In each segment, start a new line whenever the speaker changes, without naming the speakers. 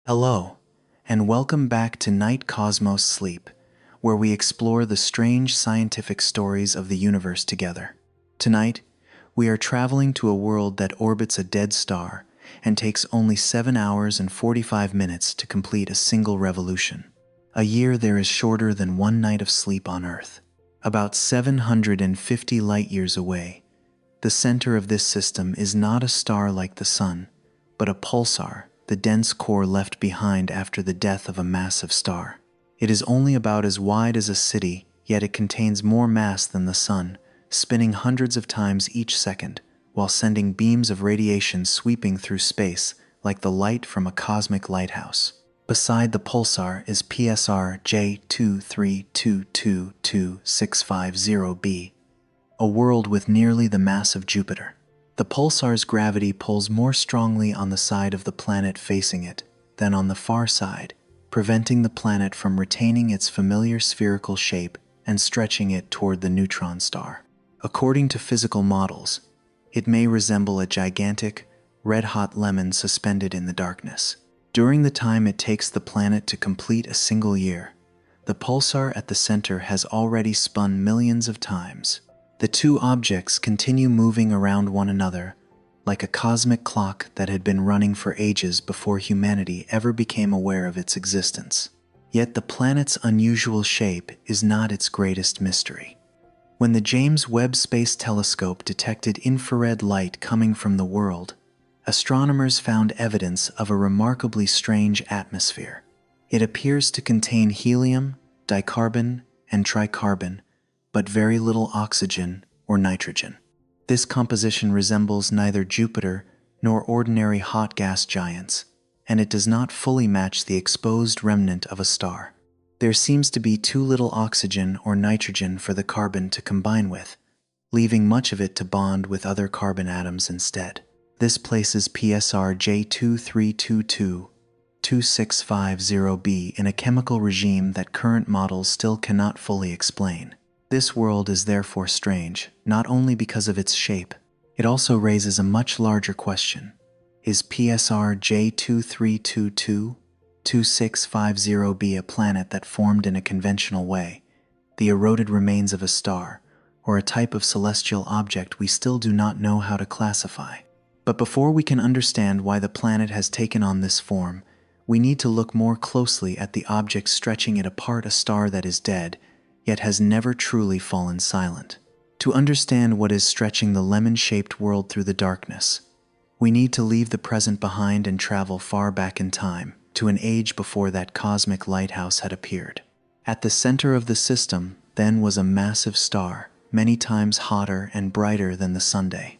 Hello, and welcome back to Night Cosmos Sleep, where we explore the strange scientific stories of the universe together. Tonight, we are traveling to a world that orbits a dead star and takes only 7 hours and 45 minutes to complete a single revolution. A year there is shorter than one night of sleep on Earth. About 750 light-years away, the center of this system is not a star like the Sun, but a pulsar, the dense core left behind after the death of a massive star. It is only about as wide as a city, yet it contains more mass than the Sun, spinning hundreds of times each second, while sending beams of radiation sweeping through space like the light from a cosmic lighthouse. Beside the pulsar is PSR J2322-2650b, a world with nearly the mass of Jupiter. The pulsar's gravity pulls more strongly on the side of the planet facing it than on the far side, preventing the planet from retaining its familiar spherical shape and stretching it toward the neutron star. According to physical models, it may resemble a gigantic, red-hot lemon suspended in the darkness. During the time it takes the planet to complete a single year, the pulsar at the center has already spun millions of times. The two objects continue moving around one another like a cosmic clock that had been running for ages before humanity ever became aware of its existence. Yet the planet's unusual shape is not its greatest mystery. When the James Webb Space Telescope detected infrared light coming from the world, astronomers found evidence of a remarkably strange atmosphere. It appears to contain helium, dicarbon, and tricarbon, but very little oxygen or nitrogen. This composition resembles neither Jupiter nor ordinary hot gas giants, and it does not fully match the exposed remnant of a star. There seems to be too little oxygen or nitrogen for the carbon to combine with, leaving much of it to bond with other carbon atoms instead. This places PSR J2322-2650b in a chemical regime that current models still cannot fully explain. This world is therefore strange, not only because of its shape. It also raises a much larger question. Is PSR J2322-2650b a planet that formed in a conventional way, the eroded remains of a star, or a type of celestial object we still do not know how to classify? But before we can understand why the planet has taken on this form, we need to look more closely at the object stretching it apart, a star that is dead, yet has never truly fallen silent. To understand what is stretching the lemon-shaped world through the darkness, we need to leave the present behind and travel far back in time, to an age before that cosmic lighthouse had appeared. At the center of the system, then, was a massive star, many times hotter and brighter than the Sunday.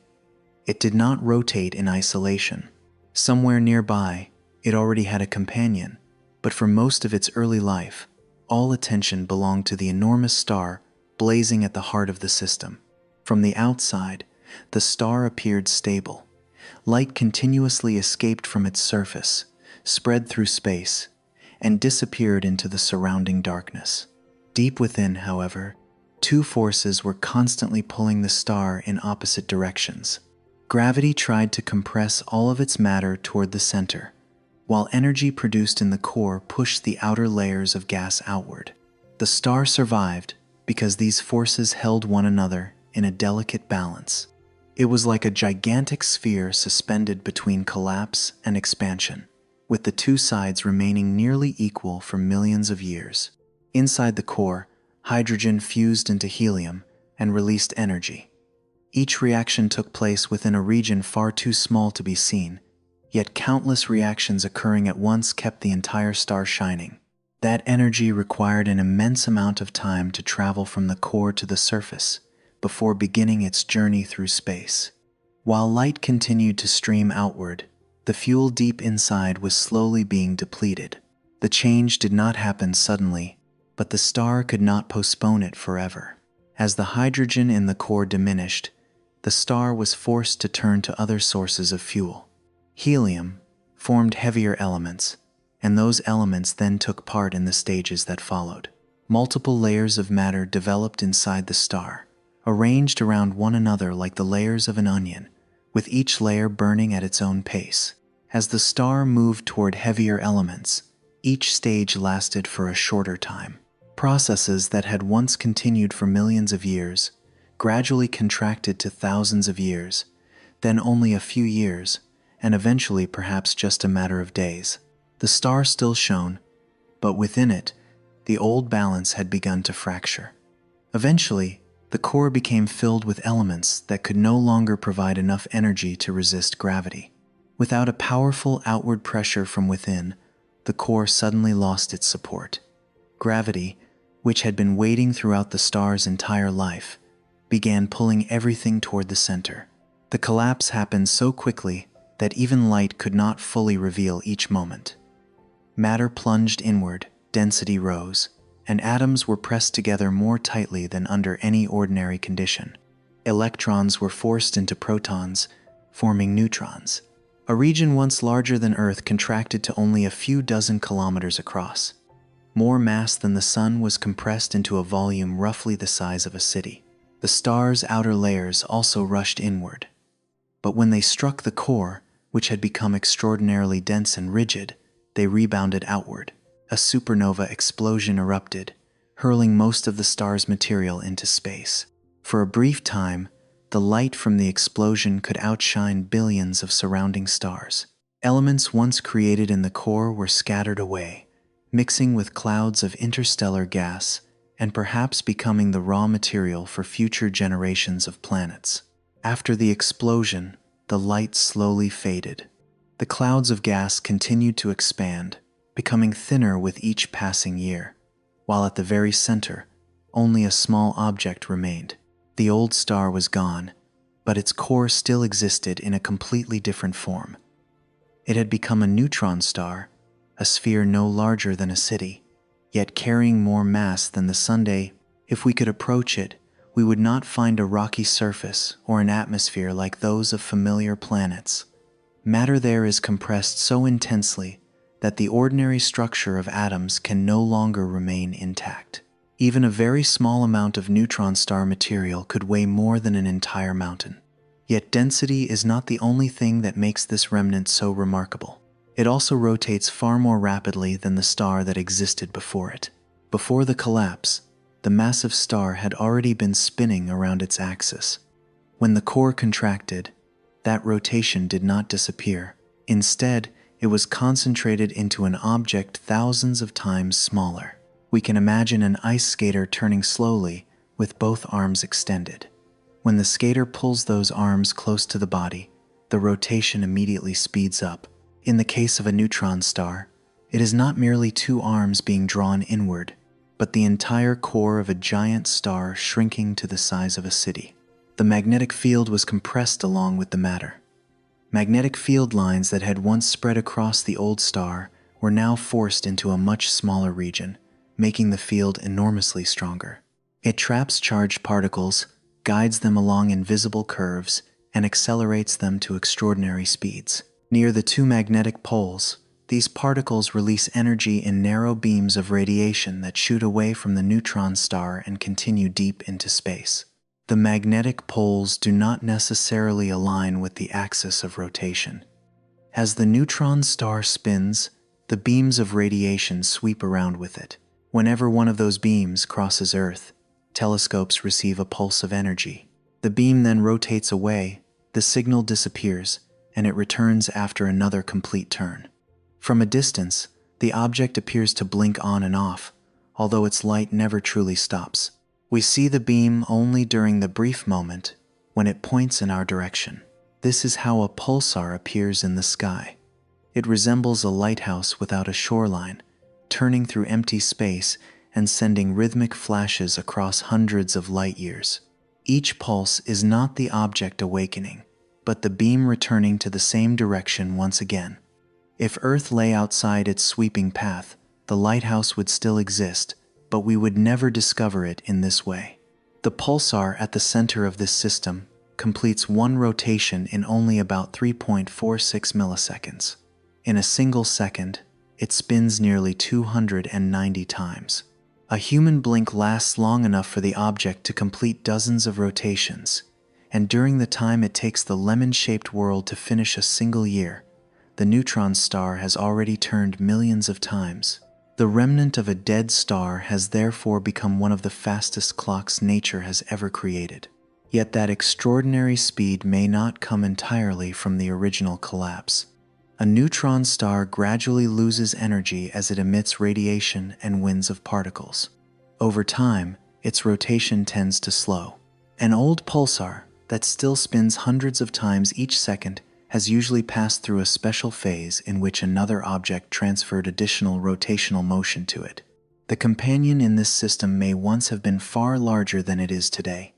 It did not rotate in isolation. Somewhere nearby, it already had a companion, but for most of its early life, all attention belonged to the enormous star blazing at the heart of the system. From the outside, the star appeared stable. Light continuously escaped from its surface, spread through space, and disappeared into the surrounding darkness. Deep within, however, two forces were constantly pulling the star in opposite directions. Gravity tried to compress all of its matter toward the center, while energy produced in the core pushed the outer layers of gas outward. The star survived because these forces held one another in a delicate balance. It was like a gigantic sphere suspended between collapse and expansion, with the two sides remaining nearly equal for millions of years. Inside the core, hydrogen fused into helium and released energy. Each reaction took place within a region far too small to be seen, yet countless reactions occurring at once kept the entire star shining. That energy required an immense amount of time to travel from the core to the surface before beginning its journey through space. While light continued to stream outward, the fuel deep inside was slowly being depleted. The change did not happen suddenly, but the star could not postpone it forever. As the hydrogen in the core diminished, the star was forced to turn to other sources of fuel. Helium formed heavier elements, and those elements then took part in the stages that followed. Multiple layers of matter developed inside the star, arranged around one another like the layers of an onion, with each layer burning at its own pace. As the star moved toward heavier elements, each stage lasted for a shorter time. Processes that had once continued for millions of years gradually contracted to thousands of years, then only a few years, and eventually perhaps just a matter of days. The star still shone, but within it, the old balance had begun to fracture. Eventually, the core became filled with elements that could no longer provide enough energy to resist gravity. Without a powerful outward pressure from within, the core suddenly lost its support. Gravity, which had been waiting throughout the star's entire life, began pulling everything toward the center. The collapse happened so quickly that even light could not fully reveal each moment. Matter plunged inward, density rose, and atoms were pressed together more tightly than under any ordinary condition. Electrons were forced into protons, forming neutrons. A region once larger than Earth contracted to only a few dozen kilometers across. More mass than the Sun was compressed into a volume roughly the size of a city. The star's outer layers also rushed inward. But when they struck the core, which had become extraordinarily dense and rigid, they rebounded outward. A supernova explosion erupted, hurling most of the star's material into space. For a brief time, the light from the explosion could outshine billions of surrounding stars. Elements once created in the core were scattered away, mixing with clouds of interstellar gas and perhaps becoming the raw material for future generations of planets. After the explosion, the light slowly faded. The clouds of gas continued to expand, becoming thinner with each passing year, while at the very center, only a small object remained. The old star was gone, but its core still existed in a completely different form. It had become a neutron star, a sphere no larger than a city, yet carrying more mass than the Sun. If we could approach it, we would not find a rocky surface or an atmosphere like those of familiar planets. Matter there is compressed so intensely that the ordinary structure of atoms can no longer remain intact. Even a very small amount of neutron star material could weigh more than an entire mountain. Yet density is not the only thing that makes this remnant so remarkable. It also rotates far more rapidly than the star that existed before it. Before the collapse, the massive star had already been spinning around its axis. When the core contracted, that rotation did not disappear. Instead, it was concentrated into an object thousands of times smaller. We can imagine an ice skater turning slowly with both arms extended. When the skater pulls those arms close to the body, the rotation immediately speeds up. In the case of a neutron star, it is not merely two arms being drawn inward, but the entire core of a giant star shrinking to the size of a city. The magnetic field was compressed along with the matter. Magnetic field lines that had once spread across the old star were now forced into a much smaller region, making the field enormously stronger. It traps charged particles, guides them along invisible curves, and accelerates them to extraordinary speeds. Near the two magnetic poles, these particles release energy in narrow beams of radiation that shoot away from the neutron star and continue deep into space. The magnetic poles do not necessarily align with the axis of rotation. As the neutron star spins, the beams of radiation sweep around with it. Whenever one of those beams crosses Earth, telescopes receive a pulse of energy. The beam then rotates away, the signal disappears, and it returns after another complete turn. From a distance, the object appears to blink on and off, although its light never truly stops. We see the beam only during the brief moment when it points in our direction. This is how a pulsar appears in the sky. It resembles a lighthouse without a shoreline, turning through empty space and sending rhythmic flashes across hundreds of light years. Each pulse is not the object awakening, but the beam returning to the same direction once again. If Earth lay outside its sweeping path, the lighthouse would still exist, but we would never discover it in this way. The pulsar at the center of this system completes one rotation in only about 3.46 milliseconds. In a single second, it spins nearly 290 times. A human blink lasts long enough for the object to complete dozens of rotations, and during the time it takes the lemon-shaped world to finish a single year, the neutron star has already turned millions of times. The remnant of a dead star has therefore become one of the fastest clocks nature has ever created. Yet that extraordinary speed may not come entirely from the original collapse. A neutron star gradually loses energy as it emits radiation and winds of particles. Over time, its rotation tends to slow. An old pulsar that still spins hundreds of times each second has usually passed through a special phase in which another object transferred additional rotational motion to it. The companion in this system may once have been far larger than it is today.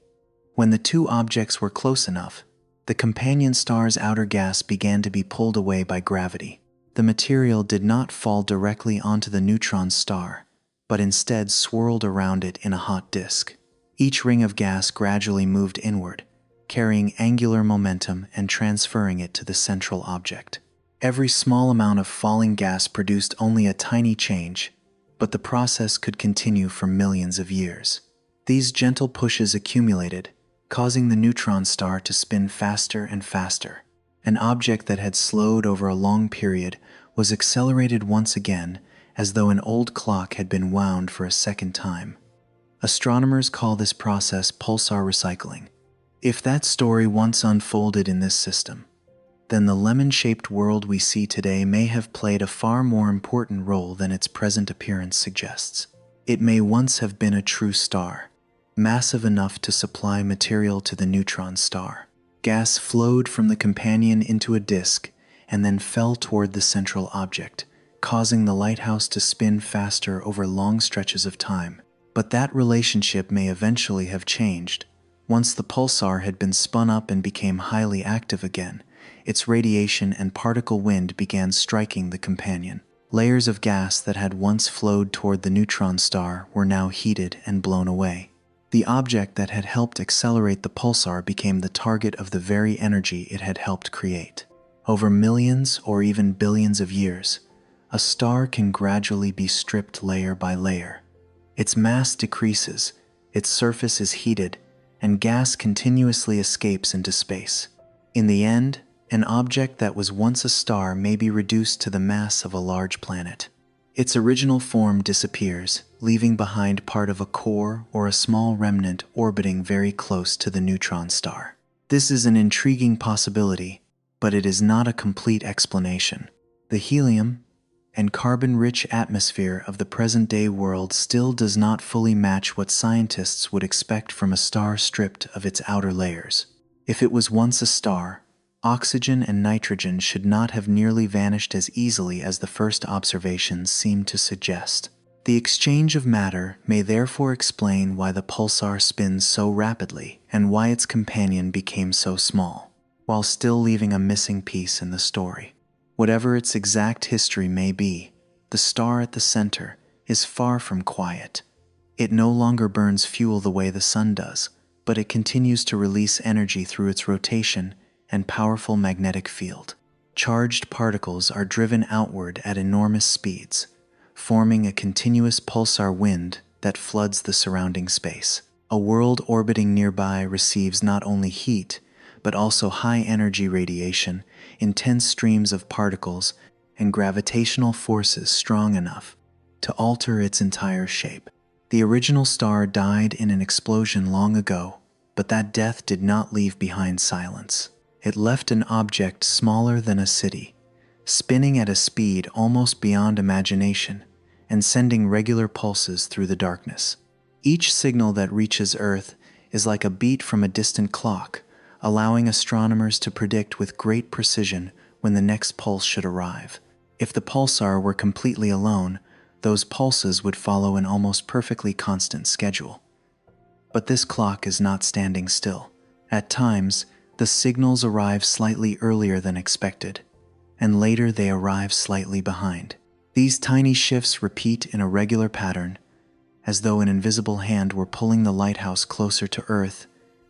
When the two objects were close enough, the companion star's outer gas began to be pulled away by gravity. The material did not fall directly onto the neutron star, but instead swirled around it in a hot disk. Each ring of gas gradually moved inward, carrying angular momentum and transferring it to the central object. Every small amount of falling gas produced only a tiny change, but the process could continue for millions of years. These gentle pushes accumulated, causing the neutron star to spin faster and faster. An object that had slowed over a long period was accelerated once again, as though an old clock had been wound for a second time. Astronomers call this process pulsar recycling. If that story once unfolded in this system, then the lemon-shaped world we see today may have played a far more important role than its present appearance suggests. It may once have been a true star, massive enough to supply material to the neutron star. Gas flowed from the companion into a disk and then fell toward the central object, causing the lighthouse to spin faster over long stretches of time. But that relationship may eventually have changed. Once the pulsar had been spun up and became highly active again, its radiation and particle wind began striking the companion. Layers of gas that had once flowed toward the neutron star were now heated and blown away. The object that had helped accelerate the pulsar became the target of the very energy it had helped create. Over millions or even billions of years, a star can gradually be stripped layer by layer. Its mass decreases, its surface is heated, and gas continuously escapes into space. In the end, an object that was once a star may be reduced to the mass of a large planet. Its original form disappears, leaving behind part of a core or a small remnant orbiting very close to the neutron star. This is an intriguing possibility, but it is not a complete explanation. The helium and carbon-rich atmosphere of the present-day world still does not fully match what scientists would expect from a star stripped of its outer layers. If it was once a star, oxygen and nitrogen should not have nearly vanished as easily as the first observations seem to suggest. The exchange of matter may therefore explain why the pulsar spins so rapidly and why its companion became so small, while still leaving a missing piece in the story. Whatever its exact history may be, the star at the center is far from quiet. It no longer burns fuel the way the sun does, but it continues to release energy through its rotation and powerful magnetic field. Charged particles are driven outward at enormous speeds, forming a continuous pulsar wind that floods the surrounding space. A world orbiting nearby receives not only heat, but also high-energy radiation, intense streams of particles, and gravitational forces strong enough to alter its entire shape. The original star died in an explosion long ago, but that death did not leave behind silence. It left an object smaller than a city, spinning at a speed almost beyond imagination, and sending regular pulses through the darkness. Each signal that reaches Earth is like a beat from a distant clock, allowing astronomers to predict with great precision when the next pulse should arrive. If the pulsar were completely alone, those pulses would follow an almost perfectly constant schedule. But this clock is not standing still. At times, the signals arrive slightly earlier than expected, and later they arrive slightly behind. These tiny shifts repeat in a regular pattern, as though an invisible hand were pulling the lighthouse closer to Earth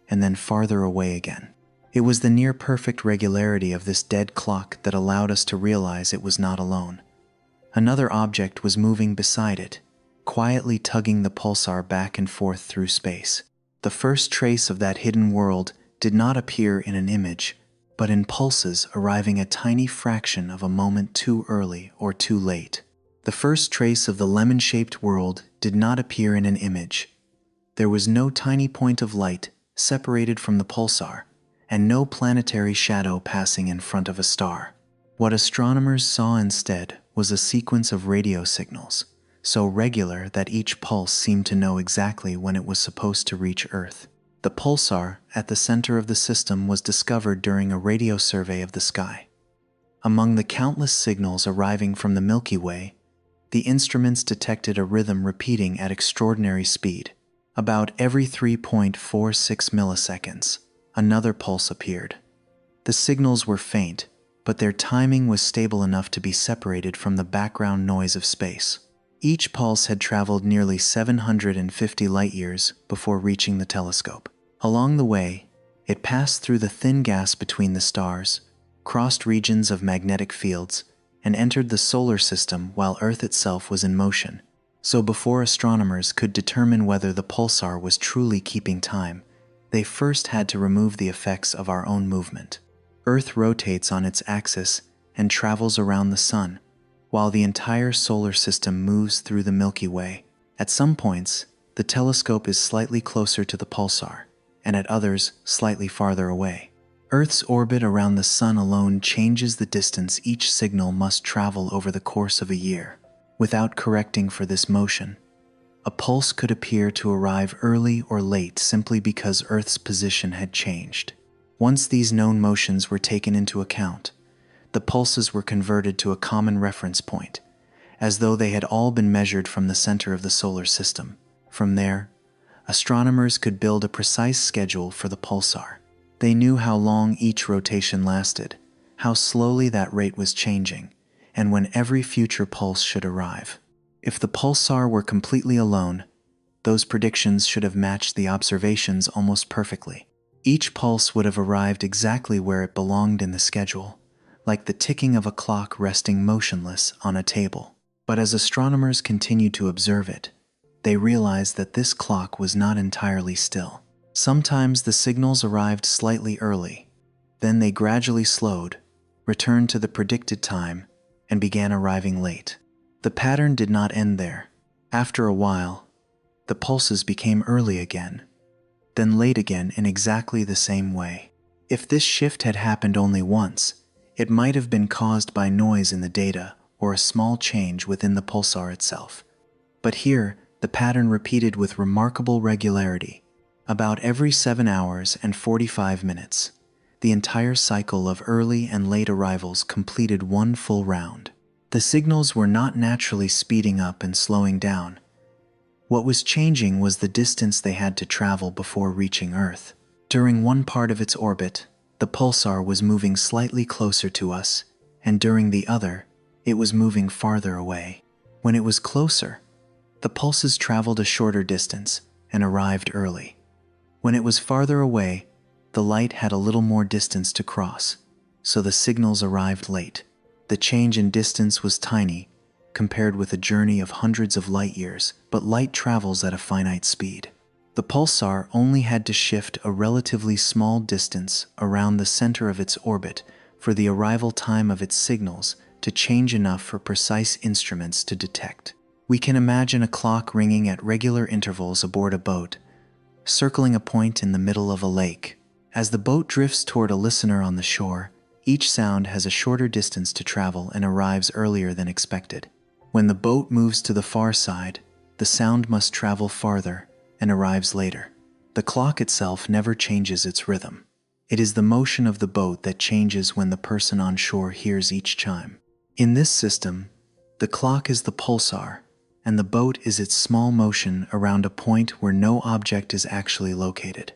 and then farther away again. It was the near-perfect regularity of this dead clock that allowed us to realize it was not alone. Another object was moving beside it, quietly tugging the pulsar back and forth through space. The first trace of that hidden world did not appear in an image, but in pulses arriving a tiny fraction of a moment too early or too late. The first trace of the lemon-shaped world did not appear in an image. There was no tiny point of light separated from the pulsar, and no planetary shadow passing in front of a star. What astronomers saw instead was a sequence of radio signals, so regular that each pulse seemed to know exactly when it was supposed to reach Earth. The pulsar at the center of the system was discovered during a radio survey of the sky. Among the countless signals arriving from the Milky Way, the instruments detected a rhythm repeating at extraordinary speed. About every 3.46 milliseconds, another pulse appeared. The signals were faint, but their timing was stable enough to be separated from the background noise of space. Each pulse had traveled nearly 750 light-years before reaching the telescope. Along the way, it passed through the thin gas between the stars, crossed regions of magnetic fields, and entered the solar system while Earth itself was in motion. So before astronomers could determine whether the pulsar was truly keeping time, they first had to remove the effects of our own movement. Earth rotates on its axis and travels around the Sun, while the entire solar system moves through the Milky Way. At some points, the telescope is slightly closer to the pulsar, and at others, slightly farther away. Earth's orbit around the Sun alone changes the distance each signal must travel over the course of a year. Without correcting for this motion, a pulse could appear to arrive early or late simply because Earth's position had changed. Once these known motions were taken into account, the pulses were converted to a common reference point, as though they had all been measured from the center of the solar system. From there, astronomers could build a precise schedule for the pulsar. They knew how long each rotation lasted, how slowly that rate was changing, and when every future pulse should arrive. If the pulsar were completely alone, those predictions should have matched the observations almost perfectly. Each pulse would have arrived exactly where it belonged in the schedule, like the ticking of a clock resting motionless on a table. But as astronomers continued to observe it, they realized that this clock was not entirely still. Sometimes the signals arrived slightly early, then they gradually slowed, returned to the predicted time, and began arriving late. The pattern did not end there. After a while, the pulses became early again, then late again in exactly the same way. If this shift had happened only once, it might have been caused by noise in the data or a small change within the pulsar itself. But here, the pattern repeated with remarkable regularity. About every 7 hours and 45 minutes, the entire cycle of early and late arrivals completed one full round. The signals were not naturally speeding up and slowing down. What was changing was the distance they had to travel before reaching Earth. During one part of its orbit, the pulsar was moving slightly closer to us, and during the other, it was moving farther away. When it was closer, the pulses traveled a shorter distance and arrived early. When it was farther away, the light had a little more distance to cross, so the signals arrived late. The change in distance was tiny, compared with a journey of hundreds of light years, but light travels at a finite speed. The pulsar only had to shift a relatively small distance around the center of its orbit for the arrival time of its signals to change enough for precise instruments to detect. We can imagine a clock ringing at regular intervals aboard a boat, circling a point in the middle of a lake. As the boat drifts toward a listener on the shore, each sound has a shorter distance to travel and arrives earlier than expected. When the boat moves to the far side, the sound must travel farther and arrives later. The clock itself never changes its rhythm. It is the motion of the boat that changes when the person on shore hears each chime. In this system, the clock is the pulsar, and the boat is its small motion around a point where no object is actually located.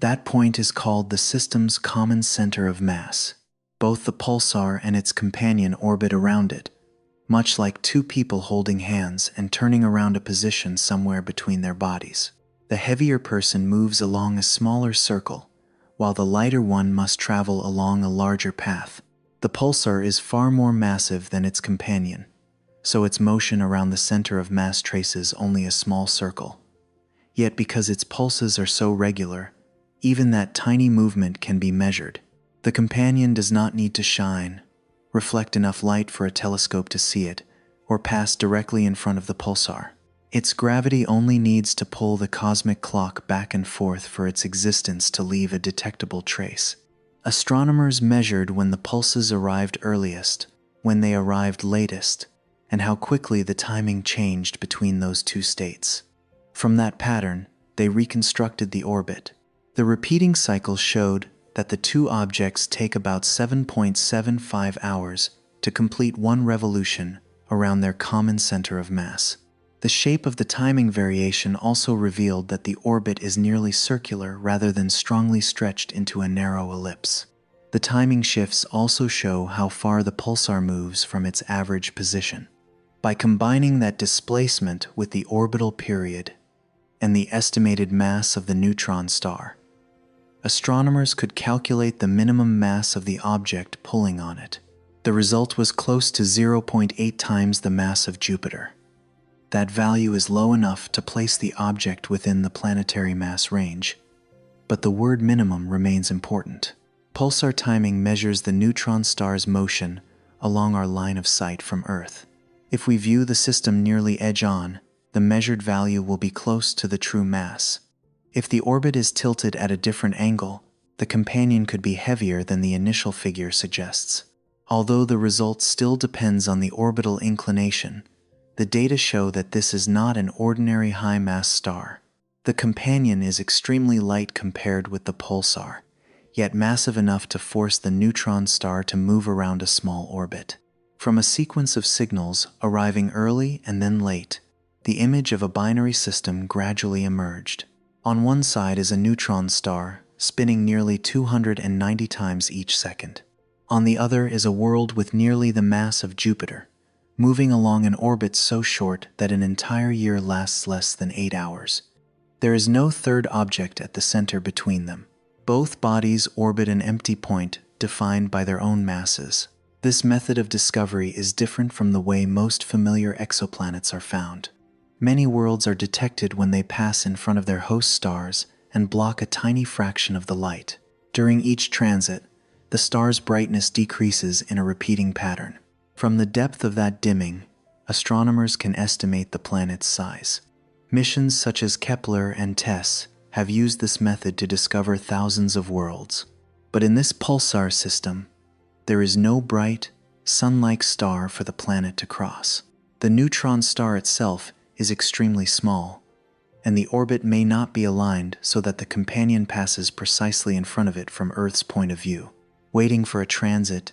That point is called the system's common center of mass. Both the pulsar and its companion orbit around it, much like two people holding hands and turning around a position somewhere between their bodies. The heavier person moves along a smaller circle, while the lighter one must travel along a larger path. The pulsar is far more massive than its companion, so its motion around the center of mass traces only a small circle. Yet because its pulses are so regular, even that tiny movement can be measured. The companion does not need to shine, reflect enough light for a telescope to see it, or pass directly in front of the pulsar. Its gravity only needs to pull the cosmic clock back and forth for its existence to leave a detectable trace. Astronomers measured when the pulses arrived earliest, when they arrived latest, and how quickly the timing changed between those two states. From that pattern, they reconstructed the orbit. The repeating cycle showed that the two objects take about 7.75 hours to complete one revolution around their common center of mass. The shape of the timing variation also revealed that the orbit is nearly circular rather than strongly stretched into a narrow ellipse. The timing shifts also show how far the pulsar moves from its average position. By combining that displacement with the orbital period and the estimated mass of the neutron star, astronomers could calculate the minimum mass of the object pulling on it. The result was close to 0.8 times the mass of Jupiter. That value is low enough to place the object within the planetary mass range, but the word minimum remains important. Pulsar timing measures the neutron star's motion along our line of sight from Earth. If we view the system nearly edge-on, the measured value will be close to the true mass. If the orbit is tilted at a different angle, the companion could be heavier than the initial figure suggests. Although the result still depends on the orbital inclination, the data show that this is not an ordinary high-mass star. The companion is extremely light compared with the pulsar, yet massive enough to force the neutron star to move around a small orbit. From a sequence of signals arriving early and then late, the image of a binary system gradually emerged. On one side is a neutron star, spinning nearly 290 times each second. On the other is a world with nearly the mass of Jupiter, moving along an orbit so short that an entire year lasts less than 8 hours. There is no third object at the center between them. Both bodies orbit an empty point defined by their own masses. This method of discovery is different from the way most familiar exoplanets are found. Many worlds are detected when they pass in front of their host stars and block a tiny fraction of the light. During each transit, the star's brightness decreases in a repeating pattern. From the depth of that dimming, astronomers can estimate the planet's size. Missions such as Kepler and TESS have used this method to discover thousands of worlds. But in this pulsar system, there is no bright, sun-like star for the planet to cross. The neutron star itself is extremely small, and the orbit may not be aligned so that the companion passes precisely in front of it from Earth's point of view. Waiting for a transit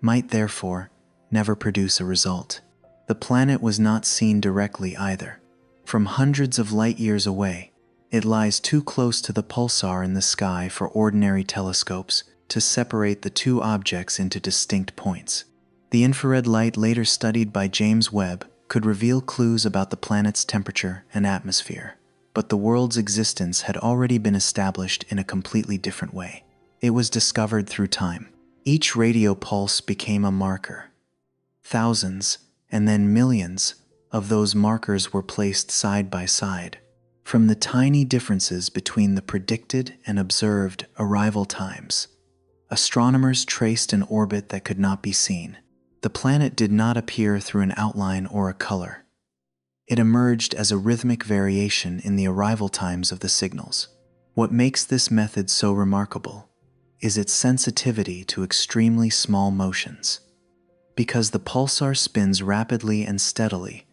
might therefore never produce a result. The planet was not seen directly either. From hundreds of light years away, it lies too close to the pulsar in the sky for ordinary telescopes to separate the two objects into distinct points. The infrared light later studied by James Webb could reveal clues about the planet's temperature and atmosphere, but the world's existence had already been established in a completely different way. It was discovered through time. Each radio pulse became a marker. Thousands, and then millions, of those markers were placed side by side. From the tiny differences between the predicted and observed arrival times, astronomers traced an orbit that could not be seen. The planet did not appear through an outline or a color. It emerged as a rhythmic variation in the arrival times of the signals. What makes this method so remarkable is its sensitivity to extremely small motions. Because the pulsar spins rapidly and steadily,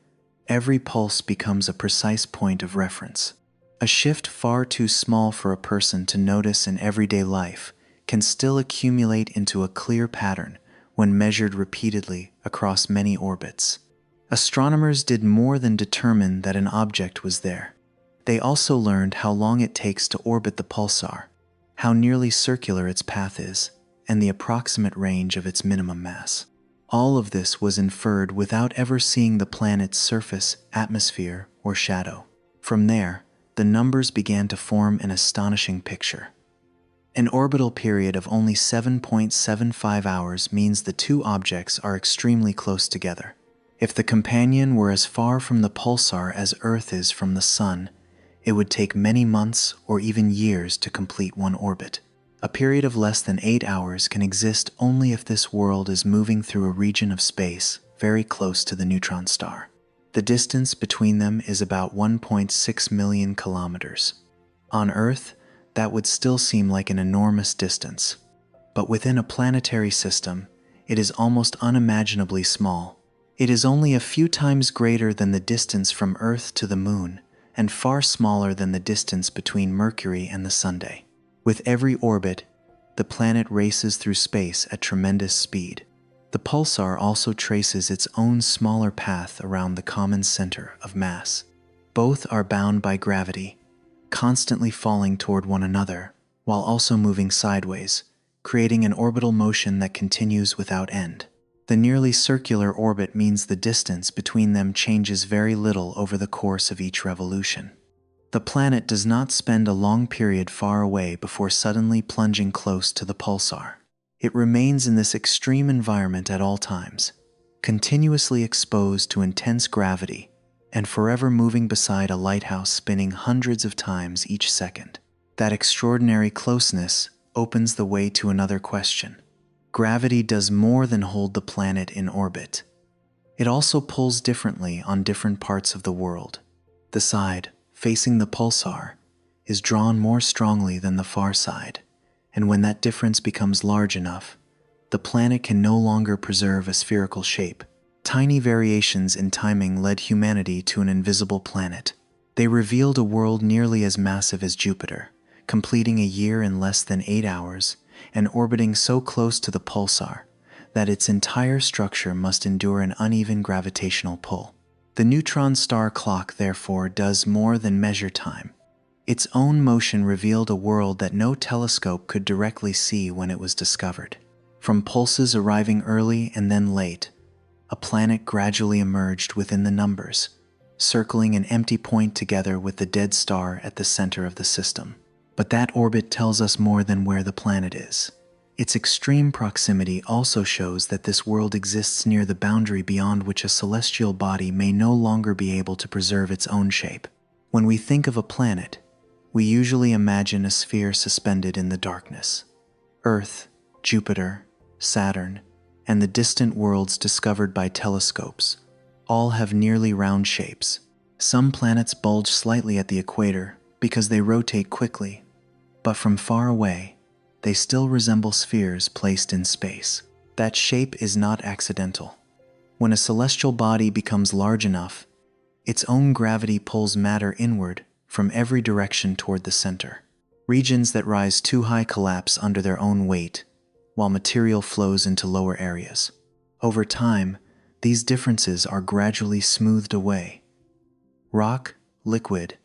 every pulse becomes a precise point of reference. A shift far too small for a person to notice in everyday life can still accumulate into a clear pattern when measured repeatedly across many orbits. Astronomers did more than determine that an object was there. They also learned how long it takes to orbit the pulsar, how nearly circular its path is, and the approximate range of its minimum mass. All of this was inferred without ever seeing the planet's surface, atmosphere, or shadow. From there, the numbers began to form an astonishing picture. An orbital period of only 7.75 hours means the two objects are extremely close together. If the companion were as far from the pulsar as Earth is from the Sun, it would take many months or even years to complete one orbit. A period of less than 8 hours can exist only if this world is moving through a region of space very close to the neutron star. The distance between them is about 1.6 million kilometers. On Earth, that would still seem like an enormous distance. But within a planetary system, it is almost unimaginably small. It is only a few times greater than the distance from Earth to the Moon, and far smaller than the distance between Mercury and the Sunday. With every orbit, the planet races through space at tremendous speed. The pulsar also traces its own smaller path around the common center of mass. Both are bound by gravity, constantly falling toward one another, while also moving sideways, creating an orbital motion that continues without end. The nearly circular orbit means the distance between them changes very little over the course of each revolution. The planet does not spend a long period far away before suddenly plunging close to the pulsar. It remains in this extreme environment at all times, continuously exposed to intense gravity and forever moving beside a lighthouse spinning hundreds of times each second. That extraordinary closeness opens the way to another question. Gravity does more than hold the planet in orbit. It also pulls differently on different parts of the world. The side facing the pulsar is drawn more strongly than the far side, and when that difference becomes large enough, the planet can no longer preserve a spherical shape. Tiny variations in timing led humanity to an invisible planet. They revealed a world nearly as massive as Jupiter, completing a year in less than 8 hours, and orbiting so close to the pulsar that its entire structure must endure an uneven gravitational pull. The neutron star clock, therefore, does more than measure time. Its own motion revealed a world that no telescope could directly see when it was discovered. From pulses arriving early and then late, a planet gradually emerged within the numbers, circling an empty point together with the dead star at the center of the system. But that orbit tells us more than where the planet is. Its extreme proximity also shows that this world exists near the boundary beyond which a celestial body may no longer be able to preserve its own shape. When we think of a planet, we usually imagine a sphere suspended in the darkness. Earth, Jupiter, Saturn, and the distant worlds discovered by telescopes all have nearly round shapes. Some planets bulge slightly at the equator because they rotate quickly, but from far away, they still resemble spheres placed in space. That shape is not accidental. When a celestial body becomes large enough, its own gravity pulls matter inward from every direction toward the center. Regions that rise too high collapse under their own weight, while material flows into lower areas. Over time, these differences are gradually smoothed away. Rock, liquid,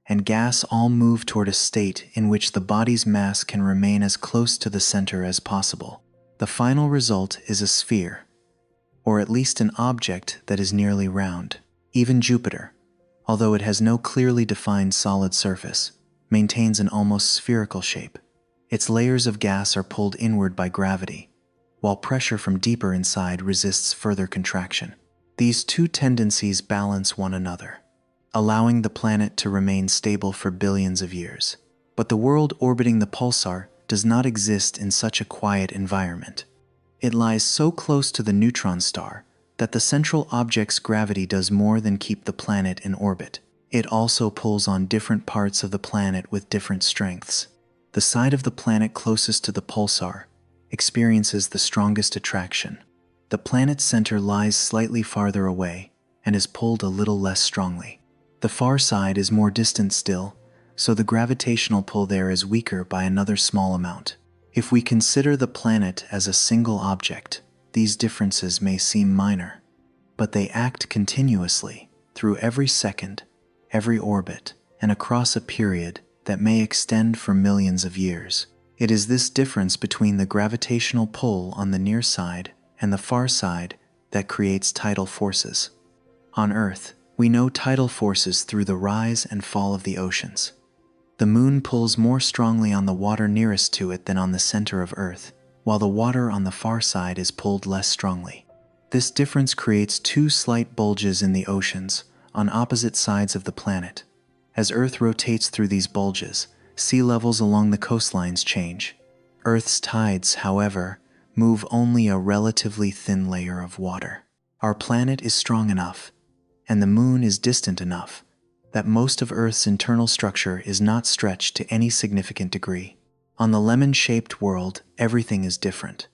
and gas all move toward a state in which the body's mass can remain as close to the center as possible. The final result is a sphere, or at least an object that is nearly round. Even Jupiter, although it has no clearly defined solid surface, maintains an almost spherical shape. Its layers of gas are pulled inward by gravity, while pressure from deeper inside resists further contraction. These two tendencies balance one another, allowing the planet to remain stable for billions of years. But the world orbiting the pulsar does not exist in such a quiet environment. It lies so close to the neutron star that the central object's gravity does more than keep the planet in orbit. It also pulls on different parts of the planet with different strengths. The side of the planet closest to the pulsar experiences the strongest attraction. The planet's center lies slightly farther away and is pulled a little less strongly. The far side is more distant still, so the gravitational pull there is weaker by another small amount. If we consider the planet as a single object, these differences may seem minor, but they act continuously through every second, every orbit, and across a period that may extend for millions of years. It is this difference between the gravitational pull on the near side and the far side that creates tidal forces. On Earth, we know tidal forces through the rise and fall of the oceans. The moon pulls more strongly on the water nearest to it than on the center of Earth, while the water on the far side is pulled less strongly. This difference creates two slight bulges in the oceans on opposite sides of the planet. As Earth rotates through these bulges, sea levels along the coastlines change. Earth's tides, however, move only a relatively thin layer of water. Our planet is strong enough, and the moon is distant enough, that most of Earth's internal structure is not stretched to any significant degree. On the lemon-shaped world, everything is different.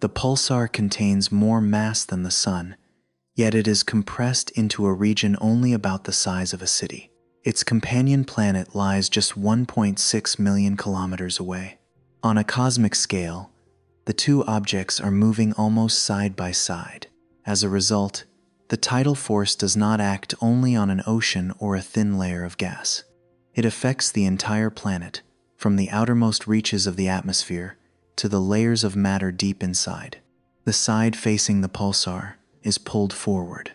The pulsar contains more mass than the Sun, yet it is compressed into a region only about the size of a city. Its companion planet lies just 1.6 million kilometers away. On a cosmic scale, the two objects are moving almost side by side. As a result, the tidal force does not act only on an ocean or a thin layer of gas. It affects the entire planet, from the outermost reaches of the atmosphere to the layers of matter deep inside. The side facing the pulsar is pulled forward.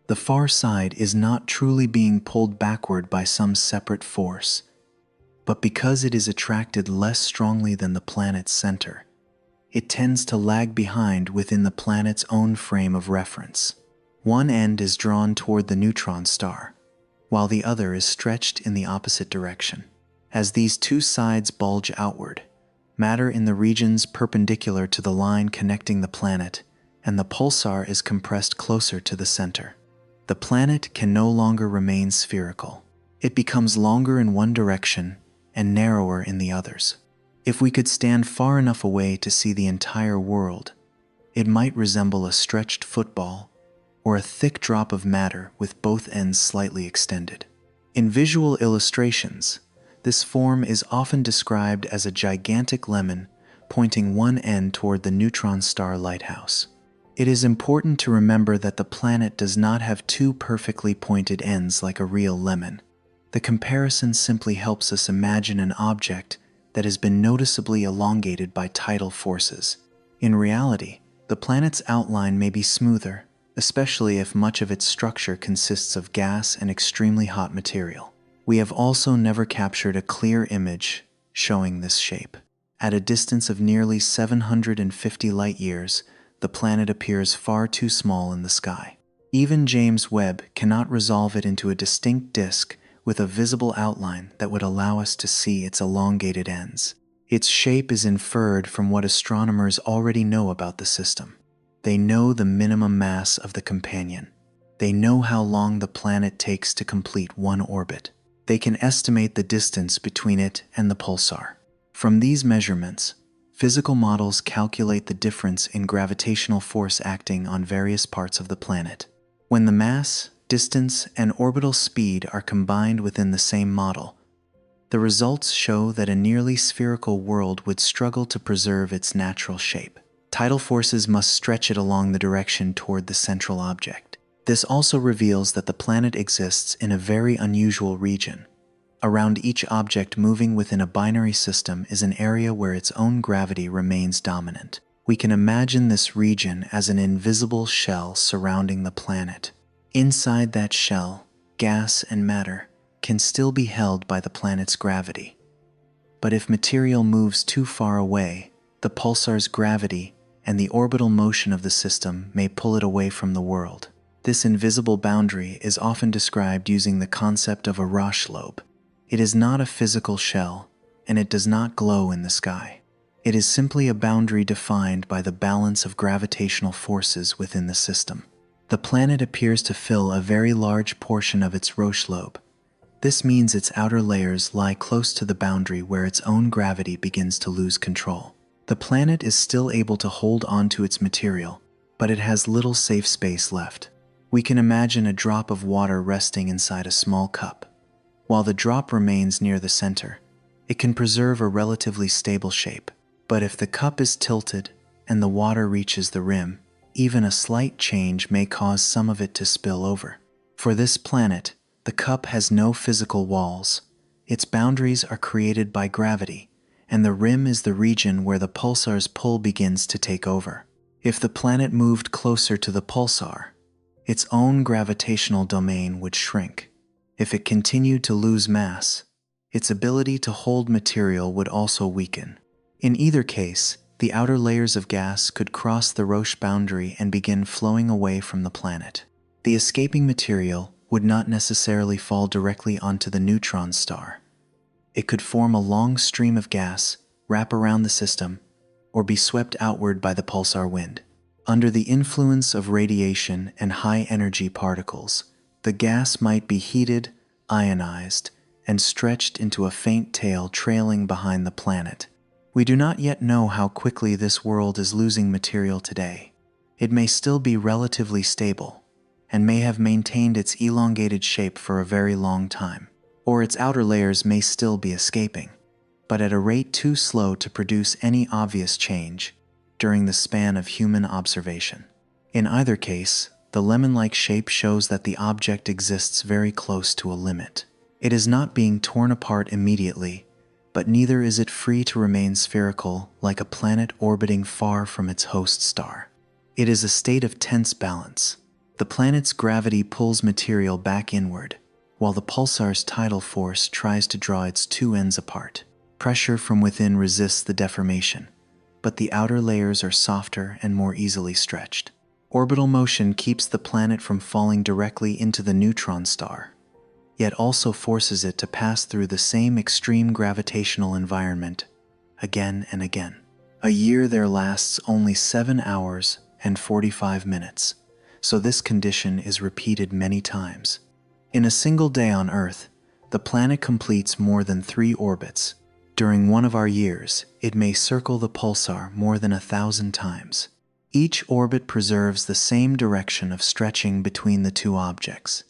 The far side is not truly being pulled backward by some separate force, but because it is attracted less strongly than the planet's center, it tends to lag behind within the planet's own frame of reference. One end is drawn toward the neutron star, while the other is stretched in the opposite direction. As these two sides bulge outward, matter in the regions perpendicular to the line connecting the planet and the pulsar is compressed closer to the center. The planet can no longer remain spherical. It becomes longer in one direction and narrower in the others. If we could stand far enough away to see the entire world, it might resemble a stretched football or a thick drop of matter with both ends slightly extended. In visual illustrations, this form is often described as a gigantic lemon pointing one end toward the neutron star lighthouse. It is important to remember that the planet does not have two perfectly pointed ends like a real lemon. The comparison simply helps us imagine an object that has been noticeably elongated by tidal forces. In reality, the planet's outline may be smoother, especially if much of its structure consists of gas and extremely hot material. We have also never captured a clear image showing this shape. At a distance of nearly 750 light-years, the planet appears far too small in the sky. Even James Webb cannot resolve it into a distinct disk with a visible outline that would allow us to see its elongated ends. Its shape is inferred from what astronomers already know about the system. They know the minimum mass of the companion. They know how long the planet takes to complete one orbit. They can estimate the distance between it and the pulsar. From these measurements, physical models calculate the difference in gravitational force acting on various parts of the planet. When the mass, distance, and orbital speed are combined within the same model, the results show that a nearly spherical world would struggle to preserve its natural shape. Tidal forces must stretch it along the direction toward the central object. This also reveals that the planet exists in a very unusual region. Around each object moving within a binary system is an area where its own gravity remains dominant. We can imagine this region as an invisible shell surrounding the planet. Inside that shell, gas and matter can still be held by the planet's gravity. But if material moves too far away, the pulsar's gravity and the orbital motion of the system may pull it away from the world. This invisible boundary is often described using the concept of a Roche lobe. It is not a physical shell, and it does not glow in the sky. It is simply a boundary defined by the balance of gravitational forces within the system. The planet appears to fill a very large portion of its Roche lobe. This means its outer layers lie close to the boundary where its own gravity begins to lose control. The planet is still able to hold on to its material, but it has little safe space left. We can imagine a drop of water resting inside a small cup. While the drop remains near the center, it can preserve a relatively stable shape. But if the cup is tilted and the water reaches the rim, even a slight change may cause some of it to spill over. For this planet, the cup has no physical walls. Its boundaries are created by gravity, and the rim is the region where the pulsar's pull begins to take over. If the planet moved closer to the pulsar, its own gravitational domain would shrink. If it continued to lose mass, its ability to hold material would also weaken. In either case, the outer layers of gas could cross the Roche boundary and begin flowing away from the planet. The escaping material would not necessarily fall directly onto the neutron star. It could form a long stream of gas, wrap around the system, or be swept outward by the pulsar wind. Under the influence of radiation and high-energy particles, the gas might be heated, ionized, and stretched into a faint tail trailing behind the planet. We do not yet know how quickly this world is losing material today. It may still be relatively stable, and may have maintained its elongated shape for a very long time, or its outer layers may still be escaping, but at a rate too slow to produce any obvious change during the span of human observation. In either case, the lemon-like shape shows that the object exists very close to a limit. It is not being torn apart immediately, but neither is it free to remain spherical like a planet orbiting far from its host star. It is a state of tense balance. The planet's gravity pulls material back inward, while the pulsar's tidal force tries to draw its two ends apart. Pressure from within resists the deformation, but the outer layers are softer and more easily stretched. Orbital motion keeps the planet from falling directly into the neutron star, yet also forces it to pass through the same extreme gravitational environment again and again. A year there lasts only 7 hours and 45 minutes, so this condition is repeated many times. In a single day on Earth, the planet completes more than 3 orbits. During one of our years, it may circle the pulsar more than 1,000 times. Each orbit preserves the same direction of stretching between the two objects.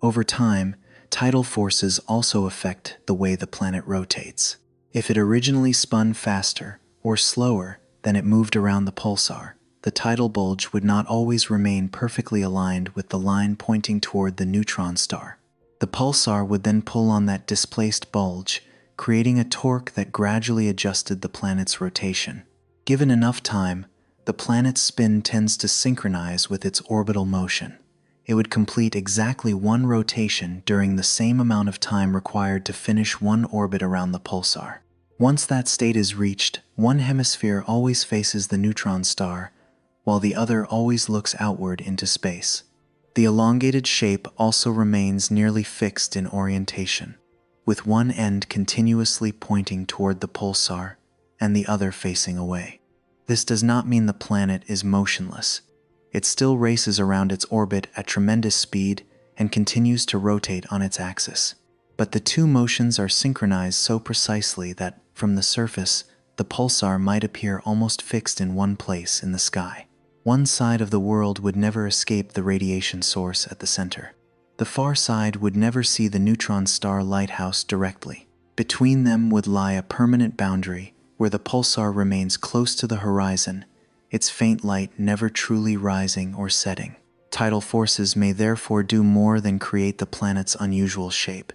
Over time, tidal forces also affect the way the planet rotates. If it originally spun faster or slower than it moved around the pulsar, the tidal bulge would not always remain perfectly aligned with the line pointing toward the neutron star. The pulsar would then pull on that displaced bulge, creating a torque that gradually adjusted the planet's rotation. Given enough time, the planet's spin tends to synchronize with its orbital motion. It would complete exactly 1 rotation during the same amount of time required to finish 1 orbit around the pulsar. Once that state is reached, one hemisphere always faces the neutron star, while the other always looks outward into space. The elongated shape also remains nearly fixed in orientation, with one end continuously pointing toward the pulsar and the other facing away. This does not mean the planet is motionless. It still races around its orbit at tremendous speed and continues to rotate on its axis. But the two motions are synchronized so precisely that, from the surface, the pulsar might appear almost fixed in one place in the sky. One side of the world would never escape the radiation source at the center. The far side would never see the neutron star lighthouse directly. Between them would lie a permanent boundary where the pulsar remains close to the horizon, its faint light never truly rising or setting. Tidal forces may therefore do more than create the planet's unusual shape.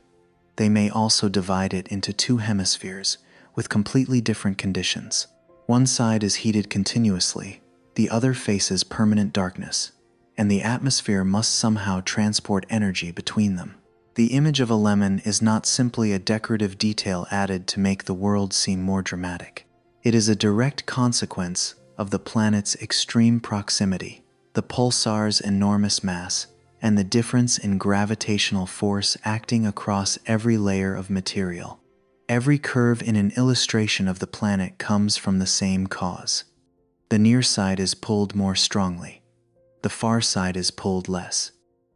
They may also divide it into 2 hemispheres with completely different conditions. One side is heated continuously, the other faces permanent darkness, and the atmosphere must somehow transport energy between them. The image of a lemon is not simply a decorative detail added to make the world seem more dramatic. It is a direct consequence of the planet's extreme proximity, the pulsar's enormous mass, and the difference in gravitational force acting across every layer of material. Every curve in an illustration of the planet comes from the same cause. The near side is pulled more strongly. The far side is pulled less.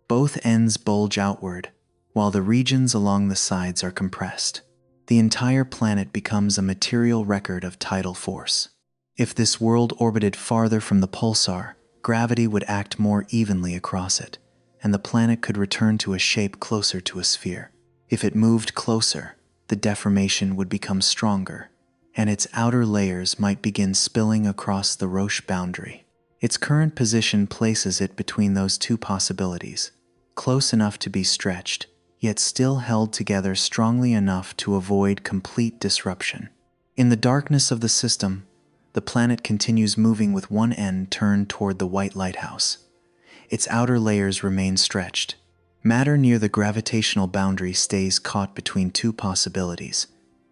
Both ends bulge outward, while the regions along the sides are compressed. The entire planet becomes a material record of tidal force. If this world orbited farther from the pulsar, gravity would act more evenly across it, and the planet could return to a shape closer to a sphere. If it moved closer, the deformation would become stronger, and its outer layers might begin spilling across the Roche boundary. Its current position places it between those two possibilities, close enough to be stretched, yet still held together strongly enough to avoid complete disruption. In the darkness of the system, the planet continues moving with one end turned toward the white lighthouse. Its outer layers remain stretched. Matter near the gravitational boundary stays caught between 2 possibilities,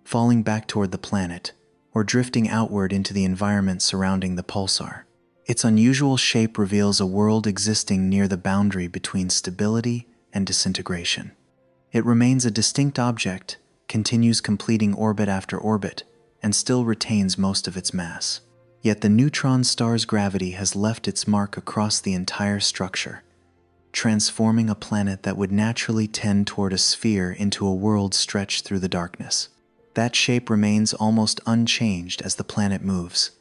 falling back toward the planet, or drifting outward into the environment surrounding the pulsar. Its unusual shape reveals a world existing near the boundary between stability and disintegration. It remains a distinct object, continues completing orbit after orbit, and still retains most of its mass. Yet the neutron star's gravity has left its mark across the entire structure, transforming a planet that would naturally tend toward a sphere into a world stretched through the darkness. That shape remains almost unchanged as the planet moves,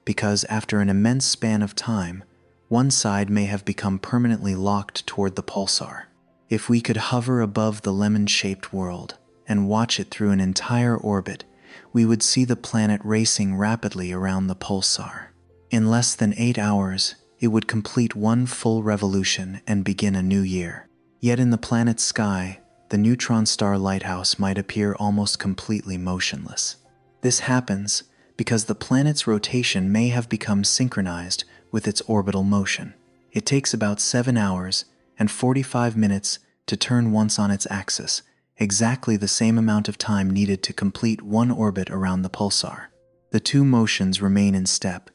because after an immense span of time, one side may have become permanently locked toward the pulsar. If we could hover above the lemon-shaped world and watch it through an entire orbit, we would see the planet racing rapidly around the pulsar. In less than 8 hours, it would complete one full revolution and begin a new year. Yet in the planet's sky, the neutron star lighthouse might appear almost completely motionless. This happens because the planet's rotation may have become synchronized with its orbital motion. It takes about 7 hours and 45 minutes to turn once on its axis, exactly the same amount of time needed to complete one orbit around the pulsar. The two motions remain in step,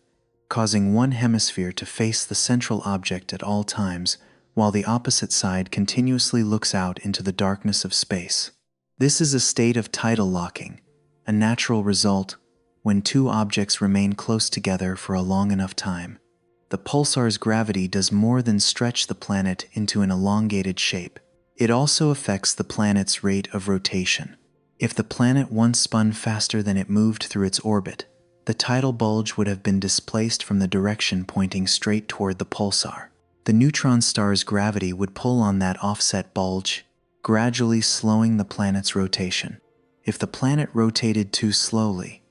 causing one hemisphere to face the central object at all times, while the opposite side continuously looks out into the darkness of space. This is a state of tidal locking, a natural result when two objects remain close together for a long enough time. The pulsar's gravity does more than stretch the planet into an elongated shape. It also affects the planet's rate of rotation. If the planet once spun faster than it moved through its orbit, the tidal bulge would have been displaced from the direction pointing straight toward the pulsar. The neutron star's gravity would pull on that offset bulge, gradually slowing the planet's rotation. If the planet rotated too slowly,